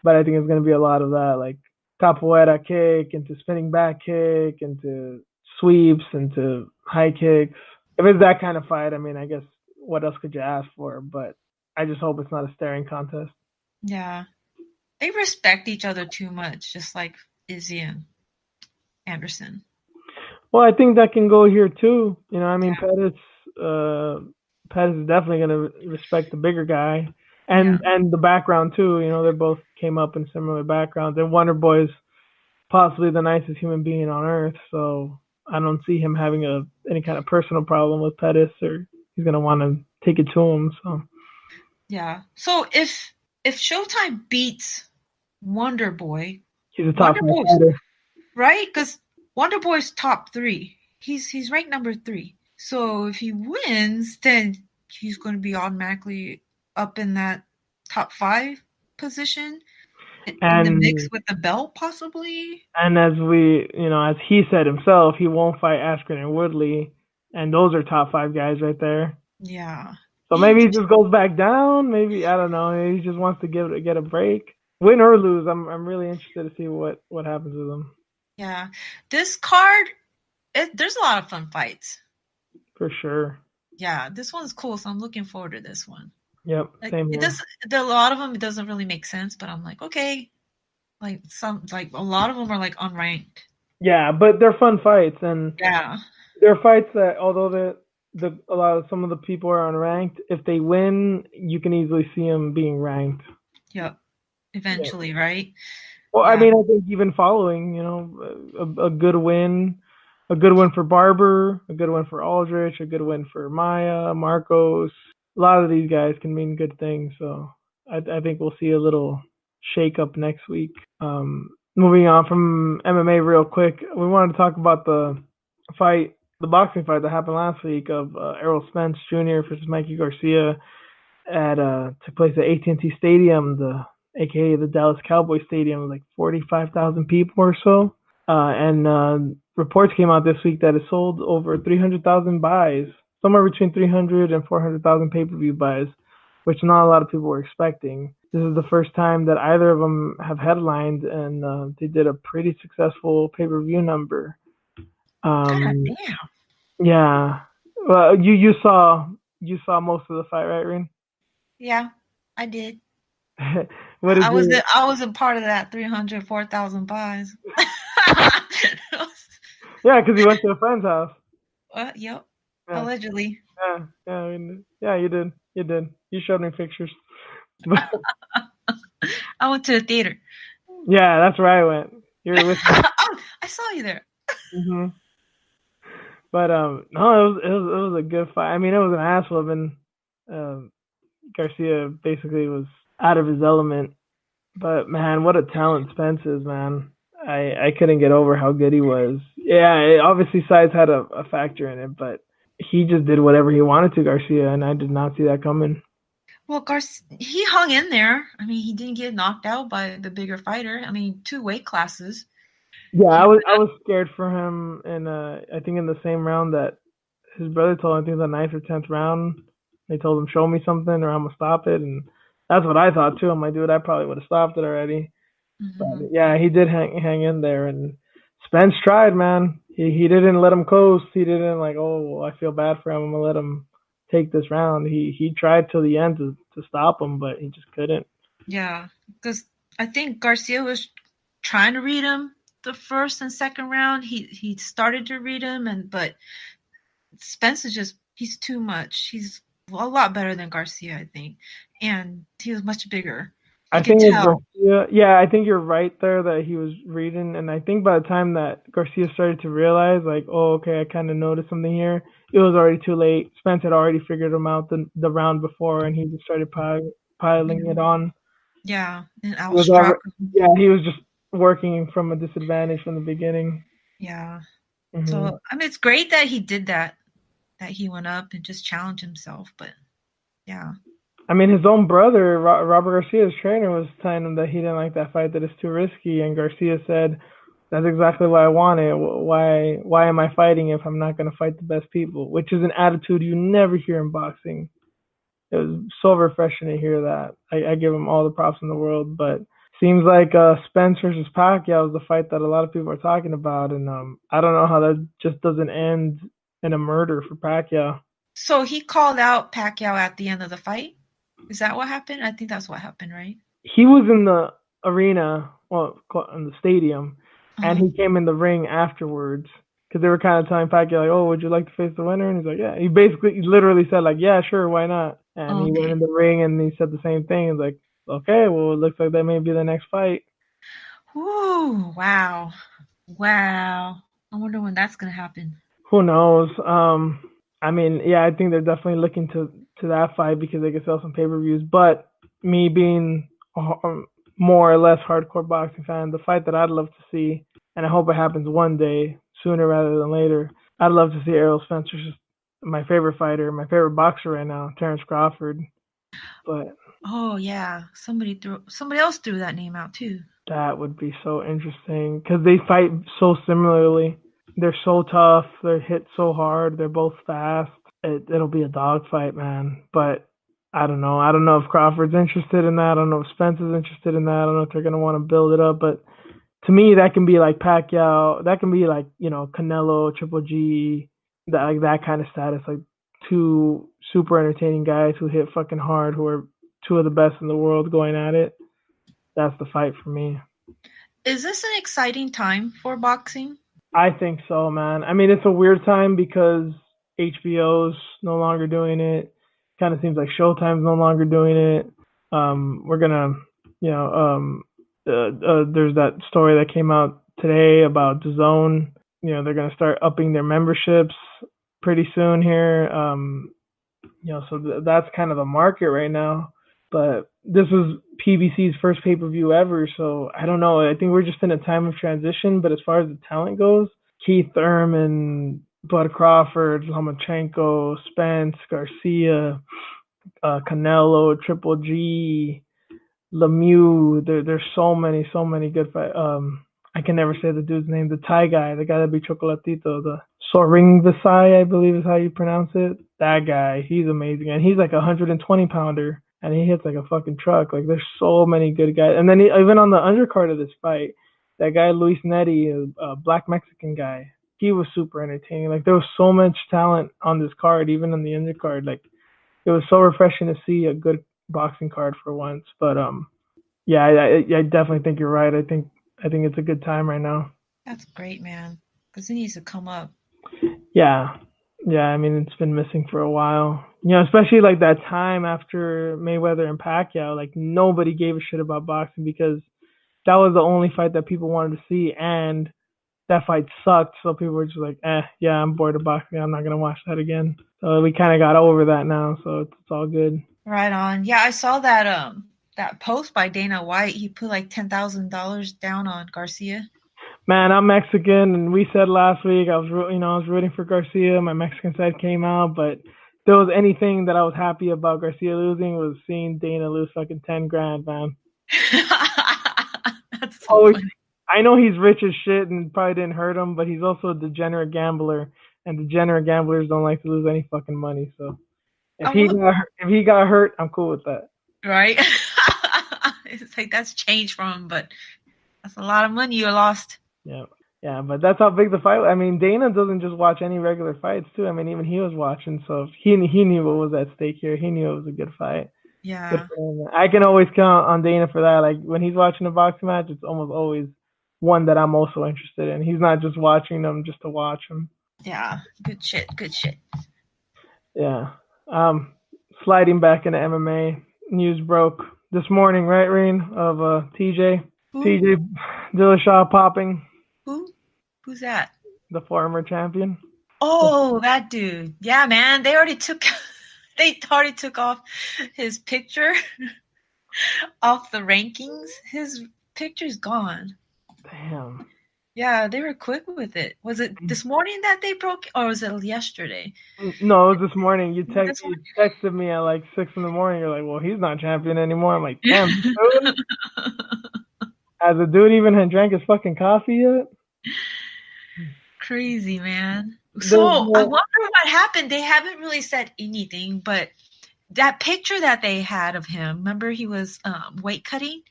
but I think it's gonna be a lot of that, like capoeira kick into spinning back kick into sweeps into high kicks. If it's that kind of fight, I mean, I guess what else could you ask for? But I just hope it's not a staring contest. yeah. They respect each other too much, just like Izzy and Anderson. Well, I think that can go here too. You know, I mean, Yeah, uh, Pettis is definitely going to respect the bigger guy, yeah, and the background too. You know, they both came up in similar backgrounds, and Wonder Boy's possibly the nicest human being on earth. So I don't see him having any kind of personal problem with Pettis, or he's going to want to take it to him. So yeah. So if Showtime beats Wonder Boy, he's a top Wonder five Boy's fighter. right because Wonder Boy's top three. He's ranked number three. So if he wins, then he's going to be automatically up in that top five position in the mix And with the belt, possibly. And as as he said himself, he won't fight Askren and Woodley, and those are top five guys right there. Yeah. So maybe he just goes back down. Maybe I don't know. Maybe he just wants to get a break, win or lose. I'm really interested to see what happens with him Yeah. This card, there's a lot of fun fights. for sure. Yeah, this one's cool, so I'm looking forward to this one. Yep, Like same it here. does, a lot of them it doesn't really make sense, but I'm like, okay. Like a lot of them are like unranked. Yeah, but they're fun fights, and Yeah. they're fights that although the a lot of some of the people are unranked, if they win, you can easily see them being ranked. Yep. Yeah. Eventually, right? Well, I Yeah. mean, I think even following, a good win for Barber, a good win for Aldrich, a good win for Maya, Marcos. A lot of these guys can mean good things. So I think we'll see a little shake up next week. Moving on from MMA real quick, we wanted to talk about fight, the boxing fight that happened last week of Errol Spence Jr. versus Mikey Garcia at took place at AT&T Stadium, the aka the Dallas Cowboys Stadium, like 45,000 people or so. And reports came out this week that it sold over 300,000 buys, somewhere between 300 and 400,000 pay-per-view buys, which not a lot of people were expecting. This is the first time that either of them have headlined, and they did a pretty successful pay-per-view number. God Um, damn. yeah. Well, you saw most of the fight, right, Rin? Yeah, I did. What did you? I wasn't part of that 304,000 buys. Yeah, because you went to a friend's house. Yep. Yeah, Allegedly. yeah. I mean, yeah, you did. You did. You showed me pictures. But I went to the theater. yeah, that's where I went. You were with me. Oh, I saw you there. Hmm. But no, it was a good fight. I mean, it was an ass whooping. Um, Garcia basically was out of his element. But man, what a talent Spence is, man. I couldn't get over how good he was. Yeah, obviously size had a factor in it, but he just did whatever he wanted to Garcia, and I did not see that coming. Well, Garcia, he hung in there. I mean, he didn't get knocked out by the bigger fighter. I mean, two weight classes. Yeah, He, I was scared for him, and I think in the same round that his brother told him, I think the ninth or 10th round, they told him show me something or I'm gonna stop it, and that's what I thought too. I'm like, dude, I probably would have stopped it already. But mm-hmm. yeah, he did hang in there, and Spence tried, man. He didn't let him coast. He didn't like, oh, well, I feel bad for him. I'm gonna let him take this round. He tried till the end to stop him, but he just couldn't. Yeah, because I think Garcia was trying to read him the first and second round. He started to read him, but Spence is just he's too much. He's a lot better than Garcia, I think, and he was much bigger. You I could think it was tell. Garcia. Yeah, I think you're right there that he was reading, and I think by the time that Garcia started to realize, like, oh, okay, I kind of noticed something here, it was already too late. Spence had already figured him out the round before, and he just started piling it on. Yeah, and He was outstruck already, him. yeah, he was just working from a disadvantage from the beginning. Yeah. Hmm. So I mean, it's great that he did that. That he went up and just challenged himself. But yeah. I mean, his own brother, Robert Garcia's trainer, was telling him that he didn't like that fight, that it's too risky, and Garcia said, "That's exactly what I wanted. Why am I fighting if I'm not going to fight the best people?" Which is an attitude you never hear in boxing. It was so refreshing to hear that. I give him all the props in the world, but seems like Spence versus Pacquiao is the fight that a lot of people are talking about, and I don't know how that just doesn't end in a murder for Pacquiao. So he called out Pacquiao at the end of the fight. Is that what happened? I think that's what happened, right? He was in the arena, well, in the stadium, and Uh-huh. he came in the ring afterwards because they were kind of telling Pacquiao like, "Oh, would you like to face the winner?" And he's like, "Yeah." He literally said like, "Yeah, sure, why not?" And he went Okay. in the ring and he said the same thing. He's like, "Okay, well, it looks like that may be the next fight." Whoo! Wow. Wow. I wonder when that's gonna happen. Who knows? I mean, yeah, I think they're definitely looking to that fight because they could sell some pay-per-views. But me being a more or less hardcore boxing fan, the fight that I'd love to see, and I hope it happens one day, sooner rather than later. I'd love to see Errol Spence versus my favorite fighter, my favorite boxer right now, Terrence Crawford. But Oh yeah. Somebody else threw that name out too. that would be so interesting because they fight so similarly. They're so tough. They're hit so hard. They're both fast. It'll be a dogfight, man. But I don't know. I don't know if Crawford's interested in that. I don't know if Spence is interested in that. I don't know if they're gonna want to build it up. But to me, that can be like Pacquiao. That can be like Canelo, Triple G, that kind of status. Like two super entertaining guys who hit fucking hard, who are two of the best in the world going at it. That's the fight for me. Is this an exciting time for boxing? I think so, man. I mean, it's a weird time because HBO's no longer doing it. Kind of seems like Showtime's no longer doing it. We're gonna, you know, there's that story that came out today about DAZN. They're gonna start upping their memberships pretty soon here. So that's kind of the market right now. But this was PBC's first pay per view ever, so I don't know. I think we're just in a time of transition. But as far as the talent goes, Keith Thurman, Bud Crawford, Lomachenko, Spence, Garcia, Canelo, Triple G, Lemieux. There's so many good fight. I can never say the dude's name. The Thai guy, the guy that beat Chocolatito, the Soring Visai, I believe is how you pronounce it. That guy, he's amazing, and he's like a 120 pounder, and he hits like a fucking truck. Like there's so many good guys, and then even on the undercard of this fight, that guy Luis Neri, a black Mexican guy, he was super entertaining. Like there was so much talent on this card, even on the undercard. Like it was so refreshing to see a good boxing card for once. But yeah, I definitely think you're right. I think it's a good time right now. That's great, man. Because it needs to come up. Yeah, yeah. I mean, it's been missing for a while. Especially like that time after Mayweather and Pacquiao. Like nobody gave a shit about boxing because that was the only fight that people wanted to see, and that fight sucked. So people were just like, yeah, I'm bored of boxing. I'm not gonna watch that again. So we kind of got over that now. So it's all good. Right on. Yeah, I saw that post by Dana White. He put like $10,000 down on Garcia. Man, I'm Mexican, and we said last week I was rooting for Garcia. My Mexican side came out, but if there was anything that I was happy about Garcia losing was seeing Dana lose fucking 10 grand, man. That's so Oh, funny. I know he's rich as shit and probably didn't hurt him, but he's also a degenerate gambler, and degenerate gamblers don't like to lose any fucking money. So Look, if he got hurt, I'm cool with that. right? It's like that's change from him, but that's a lot of money you lost. Yeah. Yeah, but that's how big the fight. I mean, Dana doesn't just watch any regular fights too. I mean, even he was watching, so he knew what was at stake here. He knew it was a good fight. Good Yeah. for him. I can always count on Dana for that. Like when he's watching a boxing match, it's almost always one that I'm also interested in. He's not just watching them just to watch them. Yeah. Good shit. Good shit. Yeah. Um. sliding back into MMA, news broke this morning, right, Rain, of TJ. Who? TJ Dillashaw popping, Who? Who's that? the former champion. Oh, that dude. Yeah, man. They already took they already took off his picture off the rankings. His picture's gone. Damn. Yeah, they were quick with it. Was it this morning that they broke, or was it yesterday? No, it was this morning. You This you texted me at like 6 in the morning. You're like, well, he's not champion anymore. I'm like, damn, dude. morning. Has the dude even drank his fucking coffee yet? Crazy, man. So There's I no. wonder what happened. They haven't really said anything, but that picture that they had of him, remember he was weight cutting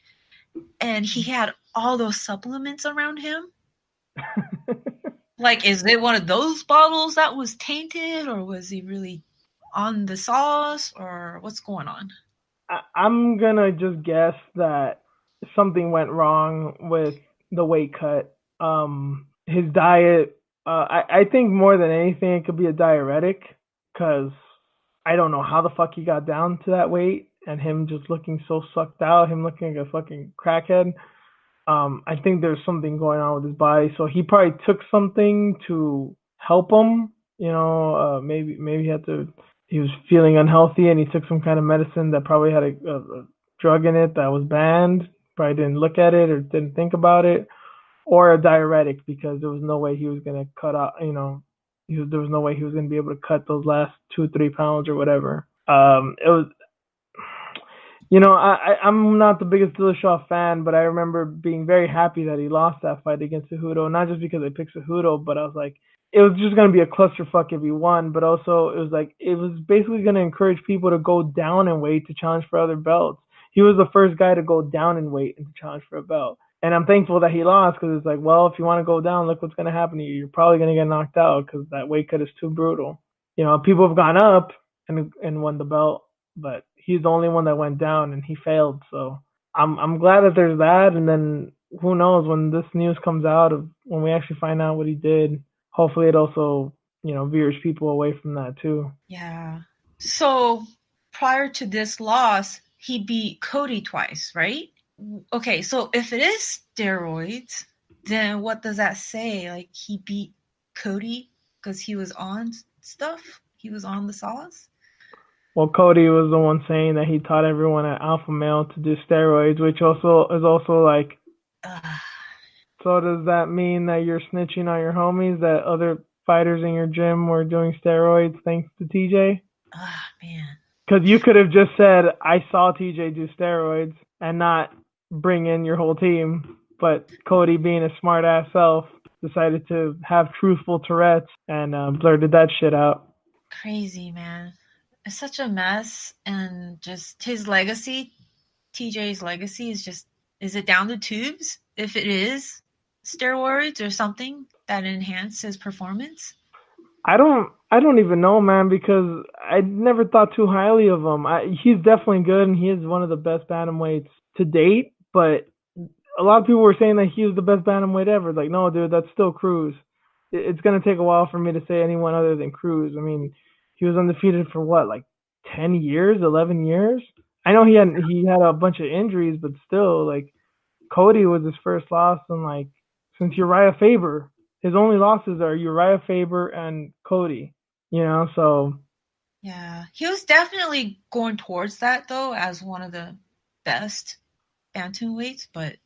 and he had all those supplements around him? Like, is it one of those bottles that was tainted, or was he really on the sauce, or what's going on? I'm gonna just guess that something went wrong with the weight cut. His diet. I think more than anything, it could be a diuretic, because I don't know how the fuck he got down to that weight, and him just looking so sucked out, him looking like a fucking crackhead. I think there's something going on with his body, so he probably took something to help him. Maybe he was feeling unhealthy and he took some kind of medicine that probably had a drug in it that was banned. Probably didn't look at it or didn't think about it, or a diuretic because there was no way he was gonna cut out. There was no way he was gonna be able to cut those last 2-3 pounds or whatever. It was I'm not the biggest Dillashaw fan, but I remember being very happy that he lost that fight against Cejudo. Not just because I picked Cejudo, but I was like, it was just gonna be a clusterfuck if he won. But also, it was basically gonna encourage people to go down in weight to challenge for other belts. He was the first guy to go down in weight and to challenge for a belt. And I'm thankful that he lost because it's like, well, if you want to go down, look what's gonna happen to you. You're probably gonna get knocked out because that weight cut is too brutal. People have gone up and won the belt, but he's the only one that went down and he failed. So I'm glad that there's that. And then who knows when this news comes out of when we actually find out what he did. Hopefully, it also veers people away from that too. Yeah. So prior to this loss, he beat Cody twice, right? Okay, so if it is steroids, then what does that say? Like he beat Cody because he was on stuff? He was on the sauce? Well, Cody was the one saying that he taught everyone at Alpha Male to do steroids, which also is also like. Ugh. So does that mean that you're snitching on your homies that other fighters in your gym were doing steroids thanks to TJ? Man. Because you could have just said, I saw TJ do steroids and not bring in your whole team. But Cody, being a smart ass self, decided to have truthful Tourette's and blurted that shit out. Crazy, man. It's such a mess, and just his legacy, TJ's legacy is it down the tubes? If it is steroids or something that enhance his performance? I don't even know, man, because I never thought too highly of him. He's definitely good, and he is one of the best bantamweights to date. But a lot of people were saying that he was the best bantamweight ever. Like, no, dude, that's still Cruz. It's gonna take a while for me to say anyone other than Cruz. I mean, he was undefeated for what, like 10 years, 11 years. I know he had a bunch of injuries, but still, like Cody was his first loss, and like since Uriah Faber, his only losses are Uriah Faber and Cody. So Yeah, he was definitely going towards that though as one of the best bantamweights, but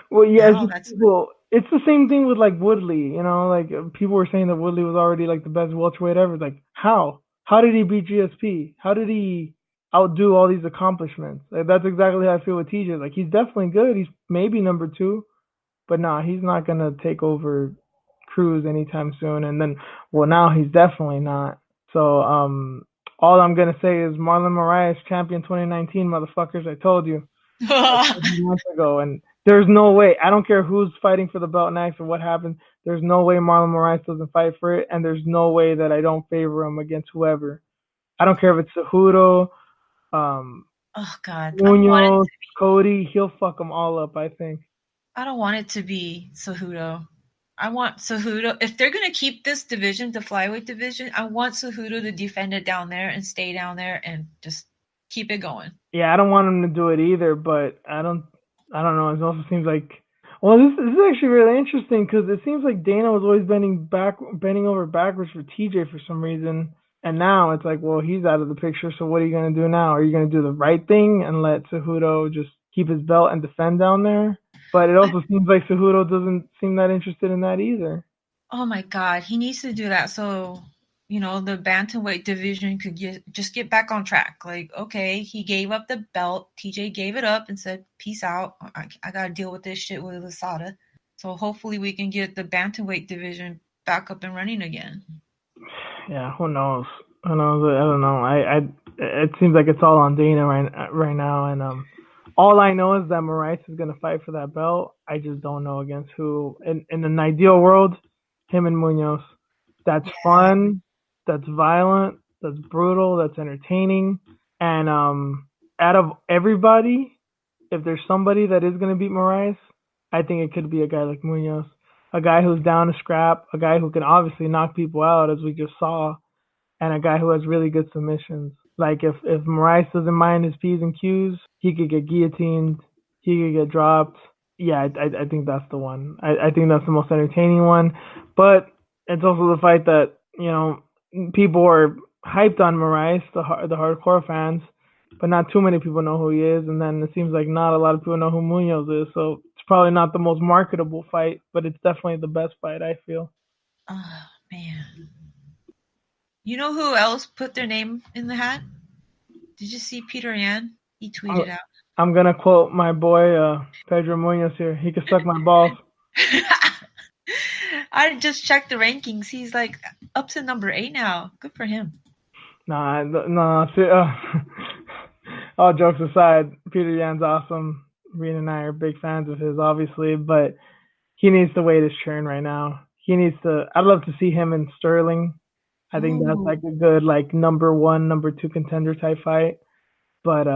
well, yeah, it's now just that's people. It's the same thing with like Woodley. Like people were saying that Woodley was already like the best welterweight ever. Like how? How did he beat GSP? How did he outdo all these accomplishments? Like, that's exactly how I feel with TJ. Like he's definitely good. He's maybe number two, but nah, he's not gonna take over Cruz anytime soon. And then, well, now he's definitely not. So, all I'm gonna say is Marlon Moraes, champion 2019, motherfuckers. I told you. I told you months ago, and there's no way. I don't care who's fighting for the belt next or what happens. There's no way Marlon Moraes doesn't fight for it, and there's no way that I don't favor him against whoever. I don't care if it's Cejudo, um, oh god, Munoz, Cody. He'll fuck them all up. I think. I don't want it to be Cejudo. I want Cejudo. If they're gonna keep this division, the flyweight division, I want Cejudo to defend it down there and stay down there and just keep it going. Yeah, I don't want him to do it either, but I don't know. It also seems like, well, this is actually really interesting because it seems like Dana was always bending over backwards for TJ for some reason, and now it's like, well, he's out of the picture. So what are you gonna do now? Are you gonna do the right thing and let Cejudo just keep his belt and defend down there? But it I, also seems like Cejudo doesn't seem that interested in that either. oh my God, he needs to do that so the bantamweight division could just get back on track. Like, okay, he gave up the belt. TJ gave it up and said, "Peace out. I gotta deal with this shit with Lasada." So hopefully we can get the bantamweight division back up and running again. Yeah, who knows? Who knows? I don't know. It seems like it's all on Dana right now, and all I know is that Moraes is gonna fight for that belt. I just don't know against who. In an ideal world, him and Munoz. That's Yeah. fun. That's violent. That's brutal. That's entertaining. And out of everybody, if there's somebody that is gonna beat Moraes, I think it could be a guy like Munoz, a guy who's down to scrap, a guy who can obviously knock people out, as we just saw, and a guy who has really good submissions. Like if Moraes doesn't mind his P's and Q's, he could get guillotined, he could get dropped. Yeah, I think that's the one. I think that's the most entertaining one. But it's also the fight that people are hyped on Moraes, the hardcore fans, but not too many people know who he is. And then it seems like not a lot of people know who Munoz is. So it's probably not the most marketable fight, but it's definitely the best fight, I feel. Oh man. You know who else put their name in the hat? Did you see Peter Yan? He I'm, tweeted out. I'm gonna quote my boy Pedro Munoz here. He can suck my balls. I just checked the rankings. He's like up to number 8 now. Good for him. Nah, no. All jokes aside, Peter Yan's awesome. Reen and I are big fans of his, obviously, but he needs to wait his turn right now. He needs to. I'd love to see him and Sterling. I think that's Ooh. like a good like number one, number two contender type fight. But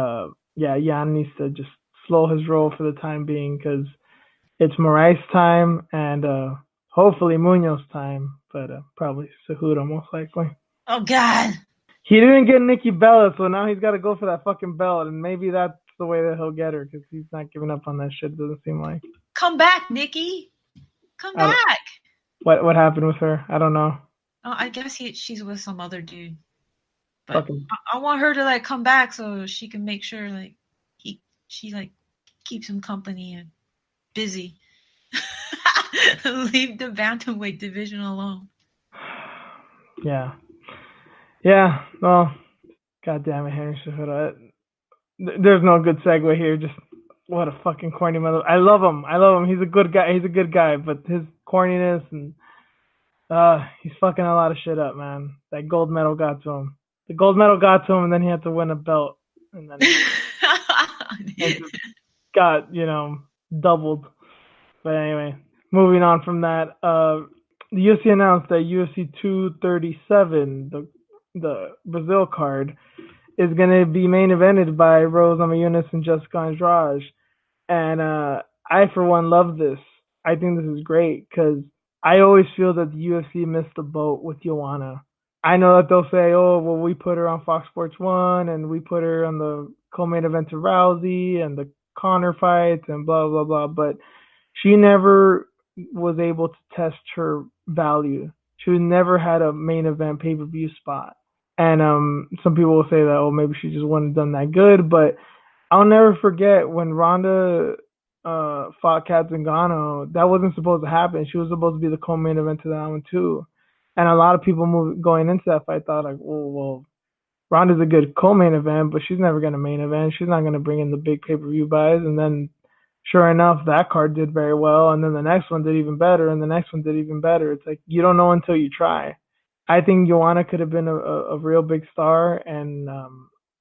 yeah, Yan needs to just slow his roll for the time being because it's Moraes time and hopefully Munoz time, but probably Cejudo most likely. Oh God. He didn't get Nikki Bella, so now he's got to go for that fucking belt, and maybe that's the way that he'll get her because he's not giving up on that shit. Doesn't seem like. Come back, Nikki. Come I don't, back. what happened with her? I don't know. Oh, I guess she's with some other dude. But Fucking I want her to like come back so she can make sure like she like keeps him company and busy. Leave the bantamweight division alone. yeah, yeah. Well, god damn it, Henry Cejudo. There's no good segue here. Just what a fucking corny mother. I love him. I love him. He's a good guy. He's a good guy, but his corniness and he's fucking a lot of shit up, man. That gold medal got to him. The gold medal got to him, and then he had to win a belt, and then it just got doubled. But anyway, moving on from that, the UFC announced that UFC 237, the Brazil card, is going to be main evented by Rose Namajunas and Jessica Andrade. And I, for one, love this. I think this is great because I always feel that the UFC missed the boat with Joanna. I know that they'll say, oh, well, we put her on Fox Sports 1 and we put her on the co-main event to Rousey and the Connor fights and blah, blah, blah. But she never was able to test her value. She never had a main event pay-per-view spot. And some people will say that, oh, maybe she just wasn't done that good. But I'll never forget when Ronda fought Kat Zingano. That wasn't supposed to happen. She was supposed to be the co-main event to that one too. And a lot of people going into that fight thought like, well, Ronda's a good co-main event, but she's never going to main event. She's not going to bring in the big pay-per-view buys. And then, sure enough, that card did very well. And then the next one did even better. And the next one did even better. It's like you don't know until you try. I think Joanna could have been a real big star, and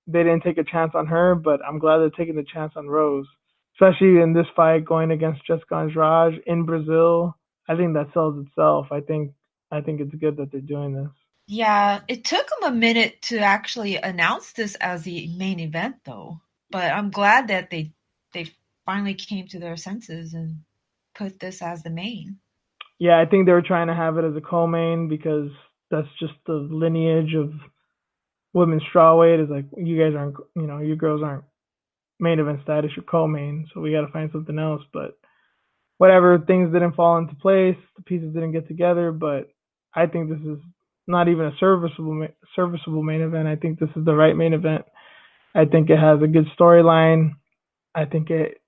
they didn't take a chance on her. But I'm glad they're taking the chance on Rose, especially in this fight going against Jessica Andrade in Brazil. I think that sells itself. I think it's good that they're doing this. Yeah, it took them a minute to actually announce this as the main event, though. But I'm glad that they finally came to their senses and put this as the main. Yeah, I think they were trying to have it as a co-main because that's just the lineage of women's strawweight. Is like you guys aren't, you girls aren't main event status, you're co-main, so we got to find something else. But whatever, things didn't fall into place, the pieces didn't get together. But I think this is not even a serviceable main event. I think this is the right main event. I think it has a good storyline. I think it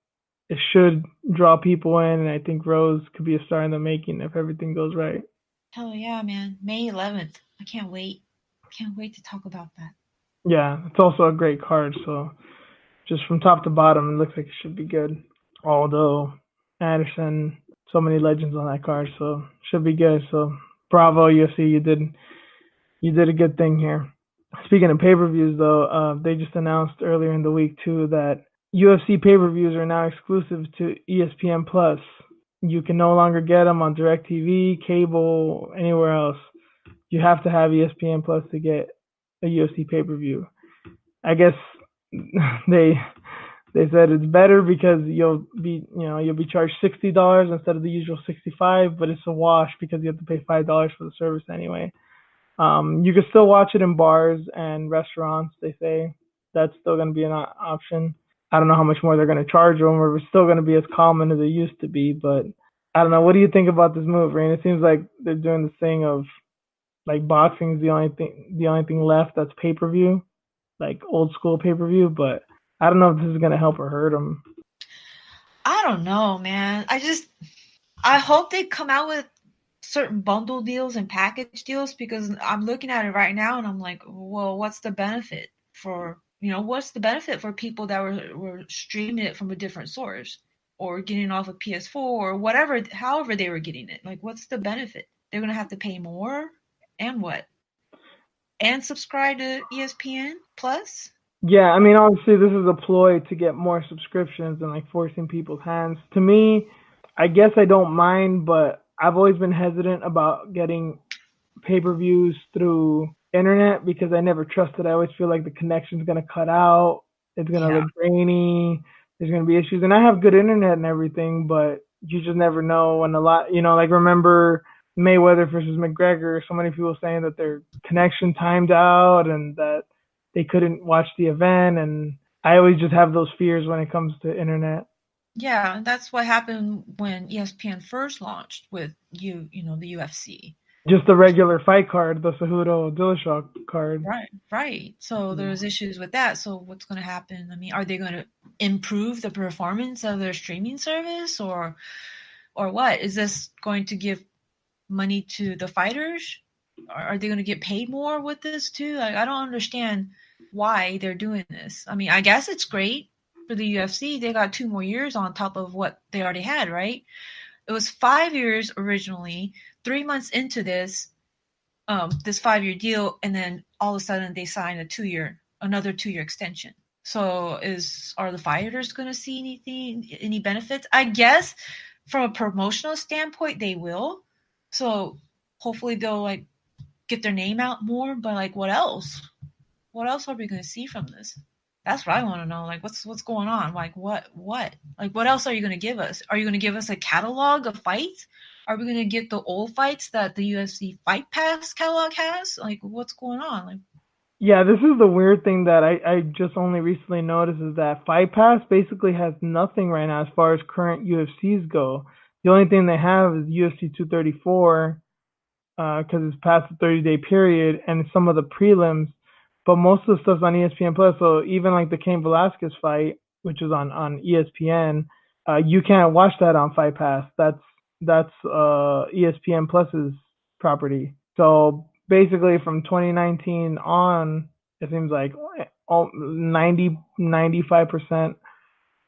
should draw people in, and I think Rose could be a star in the making if everything goes right. Hell yeah, man. May 11th. I can't wait. Can't wait to talk about that. Yeah, it's also a great card. So just from top to bottom, it looks like it should be good. Although Anderson, so many legends on that card, so should be good. So bravo UFC, you did a good thing here. Speaking of pay-per-views, though, they just announced earlier in the week too that UFC pay-per-views are now exclusive to ESPN Plus. You can no longer get them on DirecTV, cable, anywhere else. You have to have ESPN Plus to get a UFC pay-per-view. I guess they they said it's better because you'll be charged $60 instead of the usual 65, but it's a wash because you have to pay $5 for the service anyway. You can still watch it in bars and restaurants. They say that's still going to be an option. I don't know how much more they're going to charge them, or it's still going to be as common as it used to be. But I don't know. What do you think about this move, Rain? It seems like they're doing the thing of like boxing is the only thing left that's pay per view, like old school pay per view. But I don't know if this is going to help or hurt them. I don't know, man. I hope they come out with certain bundle deals and package deals because I'm looking at it right now and I'm like, well, what's the benefit what's the benefit for people that were streaming it from a different source or getting off of PS4 or whatever, however they were getting it? Like, what's the benefit? They're gonna have to pay more, and what? And subscribe to ESPN Plus? Yeah, I mean, obviously, this is a ploy to get more subscriptions and like forcing people's hands. To me, I guess I don't mind, but I've always been hesitant about getting pay-per-views through internet because I never trust it. I always feel like the connection's gonna cut out. It's gonna Yeah. look grainy. There's gonna be issues, and I have good internet and everything, but you just never know. And a lot, like remember Mayweather versus McGregor. So many people saying that their connection timed out and that they couldn't watch the event, and I always just have those fears when it comes to internet. Yeah, that's what happened when ESPN first launched with the UFC. Just the regular fight card, the Cejudo Dillashaw card. Right, right. So Yeah. there's issues with that. So what's going to happen? I mean, are they going to improve the performance of their streaming service, or what? Is this going to give money to the fighters? Are they going to get paid more with this too? Like, I don't understand why they're doing this. I mean, I guess it's great for the UFC. They got 2 more years on top of what they already had, right? It was 5 years originally. 3 months into this 5 year deal, and then all of a sudden they sign another 2 year extension. So are the fighters going to see any benefits? I guess from a promotional standpoint, they will. So hopefully they'll like get their name out more. But like, what else? What else are we going to see from this? That's what I want to know. Like, what's going on? Like, what? Like, what else are you going to give us? Are you going to give us a catalog of fights? Are we going to get the old fights that the UFC Fight Pass catalog has? Like, what's going on? Like, Yeah, this is the weird thing that I just only recently noticed is that Fight Pass basically has nothing right now as far as current UFCs go. The only thing they have is UFC 234 because it's past the 30-day period and some of the prelims, but most of the stuff's on ESPN Plus. So even like the Cain Velasquez fight, which is on ESPN, you can't watch that on Fight Pass. That's ESPN Plus's property. So basically, from 2019 on, it seems like all 95%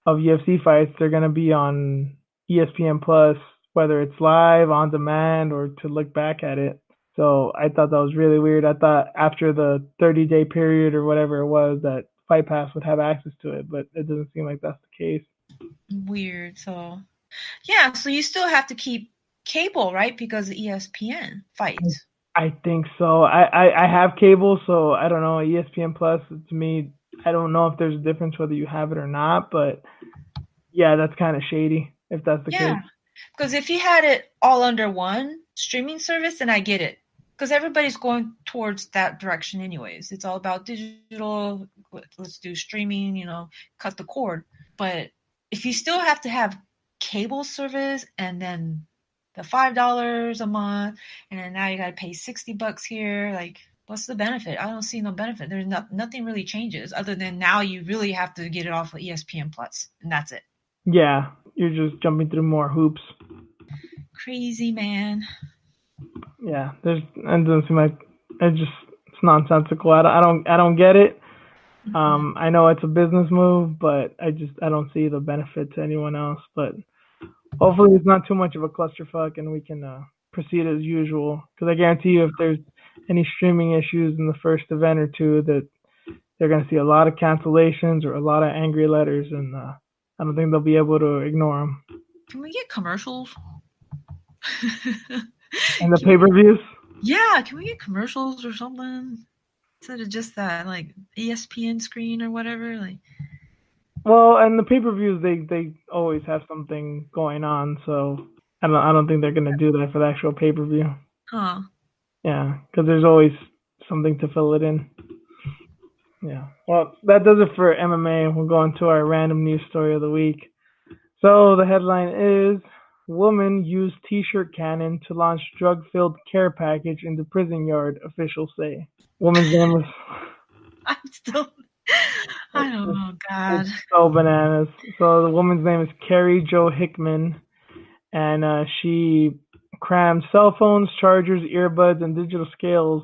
of UFC fights they're gonna be on ESPN Plus, whether it's live, on demand, or to look back at it. So I thought that was really weird. I thought after the 30-day period or whatever it was that Fight Pass would have access to it, but it doesn't seem like that's the case. weird. So yeah, so you still have to keep cable, right? Because of ESPN fights. I think so. I have cable, so I don't know. ESPN Plus to me, I don't know if there's a difference whether you have it or not, but yeah, that's kind of shady if that's the Yeah, case. Because if you had it all under one streaming service, then I get it. Because everybody's going towards that direction, anyways. It's all about digital. Let's do streaming. Cut the cord. But if you still have to have cable service and then the $5 a month, and then now you got to pay $60 here, like what's the benefit? I don't see no benefit. There's nothing really changes other than now you really have to get it off of ESPN Plus, and that's it. Yeah, you're just jumping through more hoops. Crazy, man. Yeah, it doesn't seem like it's nonsensical. I don't get it. I know it's a business move, but I don't see the benefit to anyone else. But hopefully it's not too much of a clusterfuck and we can proceed as usual. Because I guarantee you, if there's any streaming issues in the first event or two, that they're going to see a lot of cancellations or a lot of angry letters, and I don't think they'll be able to ignore them. Can we get commercials? And the pay-per-views? Yeah, can we get commercials or something instead of just that like ESPN screen or whatever? Like, well, and the pay-per-views they always have something going on, so I don't think they're gonna do that for the actual pay-per-view. huh? Yeah, because there's always something to fill it in. Yeah. Well, that does it for MMA. We'll go into our random news story of the week. So the headline is: Woman used T-shirt cannon to launch drug-filled care package into prison yard, officials say. Woman's name was. I'm still. I don't know, God. It's so bananas. So the woman's name is Carrie Jo Hickman, and she crammed cell phones, chargers, earbuds, and digital scales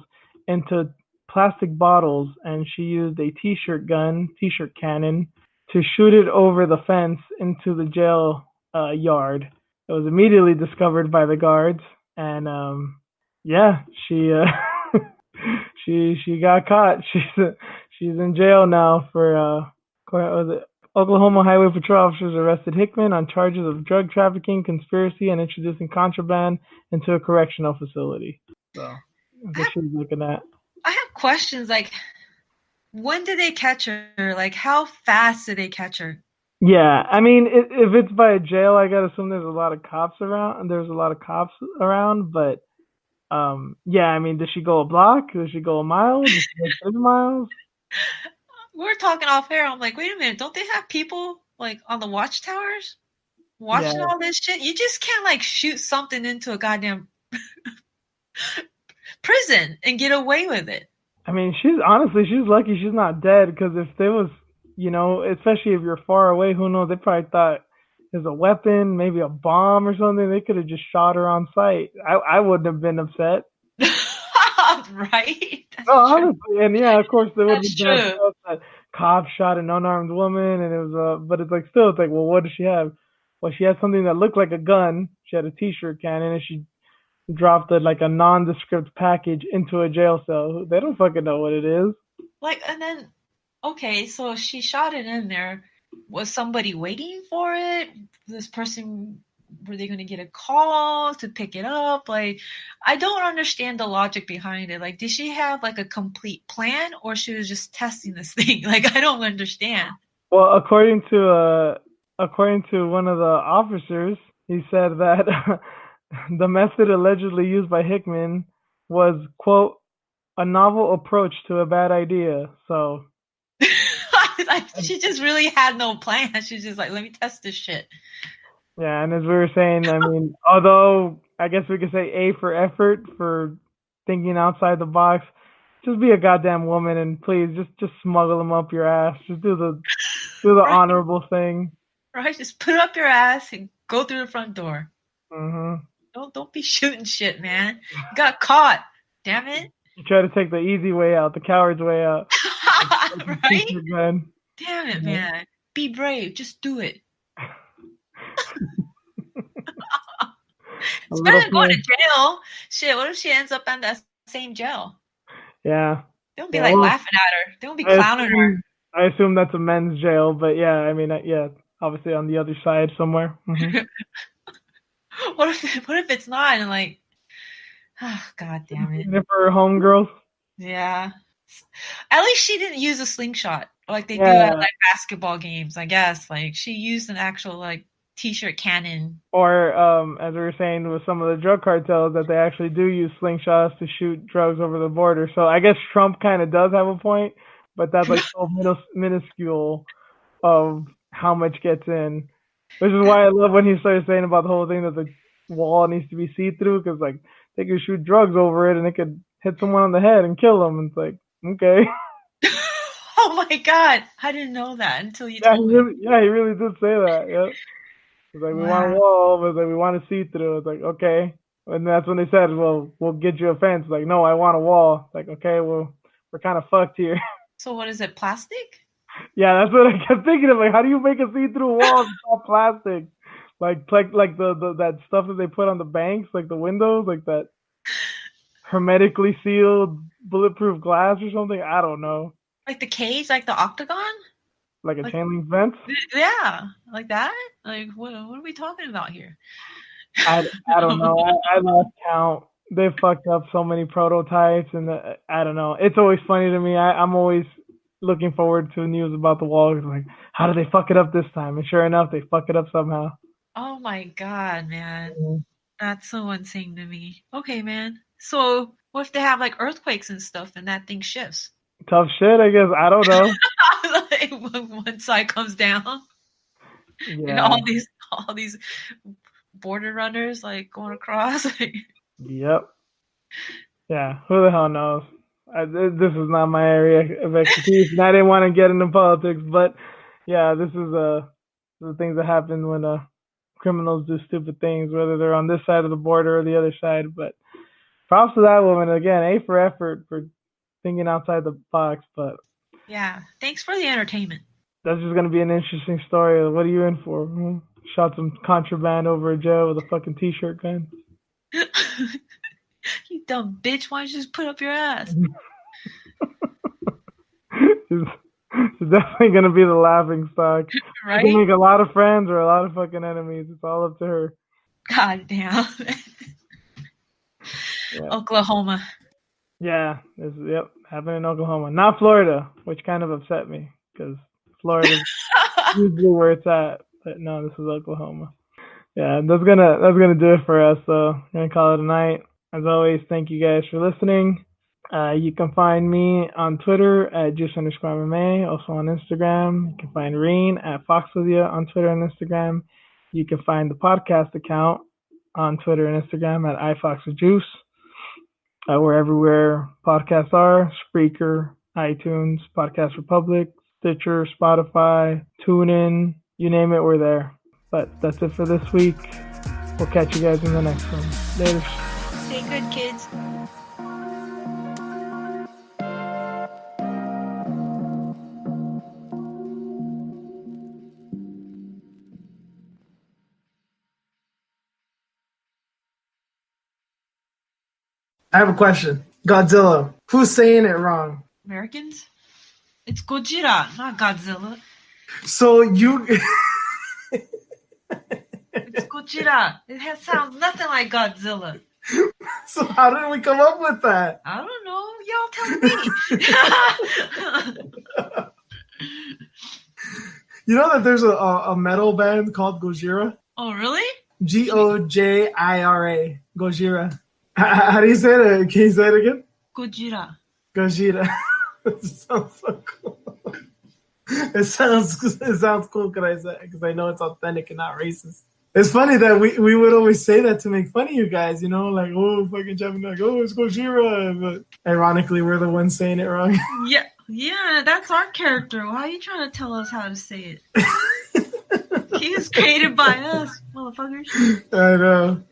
into plastic bottles, and she used a T-shirt cannon, to shoot it over the fence into the jail yard. It was immediately discovered by the guards, and yeah, she she got caught. She's in jail now for Oklahoma Highway Patrol officers arrested Hickman on charges of drug trafficking, conspiracy, and introducing contraband into a correctional facility. So that's what she's looking at. I have questions like, when did they catch her? Like, how fast did they catch her? Yeah, I mean, if it's by a jail, I gotta assume there's a lot of cops around. There's a lot of cops around, but yeah, I mean, did she go a block? Did she go a mile? Did she go 3 miles? We're talking off air. I'm like, wait a minute, don't they have people like on the watchtowers Yeah, watching all this shit? You just can't like shoot something into a goddamn prison and get away with it. I mean, she's lucky she's not dead, because if there was, especially if you're far away, who knows? They probably thought there's a weapon, maybe a bomb or something. They could have just shot her on sight. I wouldn't have been upset. Right? That's No, true. honestly, and yeah, of course they would have That's been true. upset that cops shot an unarmed woman, and it was but it's like still, it's like, well, what does she have? Well, she had something that looked like a gun. She had a T-shirt cannon, and she dropped like a nondescript package into a jail cell. They don't fucking know what it is. Like, and then, okay, so she shot it in there. Was somebody waiting for it? This person, were they going to get a call to pick it up? Like, I don't understand the logic behind it. Like, did she have like a complete plan, or she was just testing this thing? Like, I don't understand. Well, according to one of the officers, he said that the method allegedly used by Hickman was, quote, a novel approach to a bad idea. So Like, she just really had no plan. She's just like, let me test this shit. yeah, and as we were saying, I mean, although I guess we could say A for effort for thinking outside the box, just be a goddamn woman and please just smuggle them up your ass. Just do the Right, honorable thing. right. Just put it up your ass and go through the front door. Mhm. Don't be shooting shit, man. You got caught. Damn it. You try to take the easy way out, the coward's way out. Right? Your gun. Damn it, man. Be brave. Just do it. A It's better little than going to fear. jail. Shit, what if she ends up in that same jail? Yeah. They won't be Yeah. like Well, laughing at her. They won't be I clowning her. assume I assume that's a men's jail, but yeah, I mean, yeah, obviously on the other side somewhere. Hmm. What if it's not? And like, oh, God damn it. And for homegirls, Yeah. At least she didn't use a slingshot like they do at yeah, like basketball games, I guess. Like she used an actual like T-shirt cannon. Or, as we were saying with some of the drug cartels, that they actually do use slingshots to shoot drugs over the border. So I guess Trump kind of does have a point, but that's like so minuscule of how much gets in. Which is why I love when he started saying about the whole thing that the wall needs to be see-through, because like they could shoot drugs over it and it could hit someone on the head and kill them. And it's like, okay. Oh my God, I didn't know that until you Yeah, told me. he really did say that. Yeah. It's like, we want a Wow. wall, but it's like, we want to see through. It's like, okay. And that's when they said, well, we'll get you a fence. Like, no, I want a wall. It's like, okay, well, we're kind of fucked here. So what is it? Plastic? Yeah, that's what I kept thinking of. Like, how do you make a see-through wall if it's all plastic? Like the that stuff that they put on the banks, like the windows, like that hermetically sealed bulletproof glass or something. I don't know. Like the cage, like the octagon? Like a Like, chain link fence. yeah, like that? Like what are we talking about here? I don't know. I lost count. They fucked up so many prototypes, and I don't know. It's always funny to me. I'm always looking forward to news about the wall. Like, how do they fuck it up this time? And sure enough, they fuck it up somehow. Oh my God, man. That's so insane to me. Okay, man. So what if they have like earthquakes and stuff and that thing shifts? Tough shit, I guess. I don't know. Like one side comes down and Yeah. all these border runners like going across. Yep. Yeah. Who the hell knows? This is not my area of expertise, and I didn't want to get into politics, but yeah, this is the things that happen when criminals do stupid things, whether they're on this side of the border or the other side. But props to that woman again. A for effort for thinking outside the box. But yeah, thanks for the entertainment. That's just gonna be an interesting story. What are you in for? Shot some contraband over a jail with a fucking t-shirt gun. You dumb bitch! Why don't you just put up your ass? She's definitely gonna be the laughing stock. Right? She can make a lot of friends or a lot of fucking enemies. It's all up to her. God damn. Yeah. Oklahoma. Yeah, yep, happened in Oklahoma, not Florida, which kind of upset me because Florida's usually where it's at. But no, this is Oklahoma. Yeah, that's gonna do it for us. So I'm gonna call it a night. As always, thank you guys for listening. You can find me on Twitter at juice_MMA, also on Instagram. You can find Reen at FoxWithYa on Twitter and Instagram. You can find the podcast account on Twitter and Instagram at iFoxWithJuice. We're everywhere podcasts are: Spreaker, iTunes, Podcast Republic, Stitcher, Spotify, TuneIn, you name it, we're there. But that's it for this week. We'll catch you guys in the next one. Later. Stay good, kids. I have a question. Godzilla. Who's saying it wrong? Americans? It's Gojira, not Godzilla. So you... It's Gojira. It sounds nothing like Godzilla. So how did we come up with that? I don't know. Y'all tell me. You know that there's a metal band called Gojira? Oh, really? Gojira. Gojira. How do you say it? Can you say it again? Gojira. Gojira. It sounds so cool. It sounds cool because I know it's authentic and not racist. It's funny that we would always say that to make fun of you guys, you know, like, oh, fucking Japanese, like, oh, it's Gojira. But ironically, we're the ones saying it wrong. Yeah, that's our character. Why are you trying to tell us how to say it? He was created by us, motherfuckers. I know.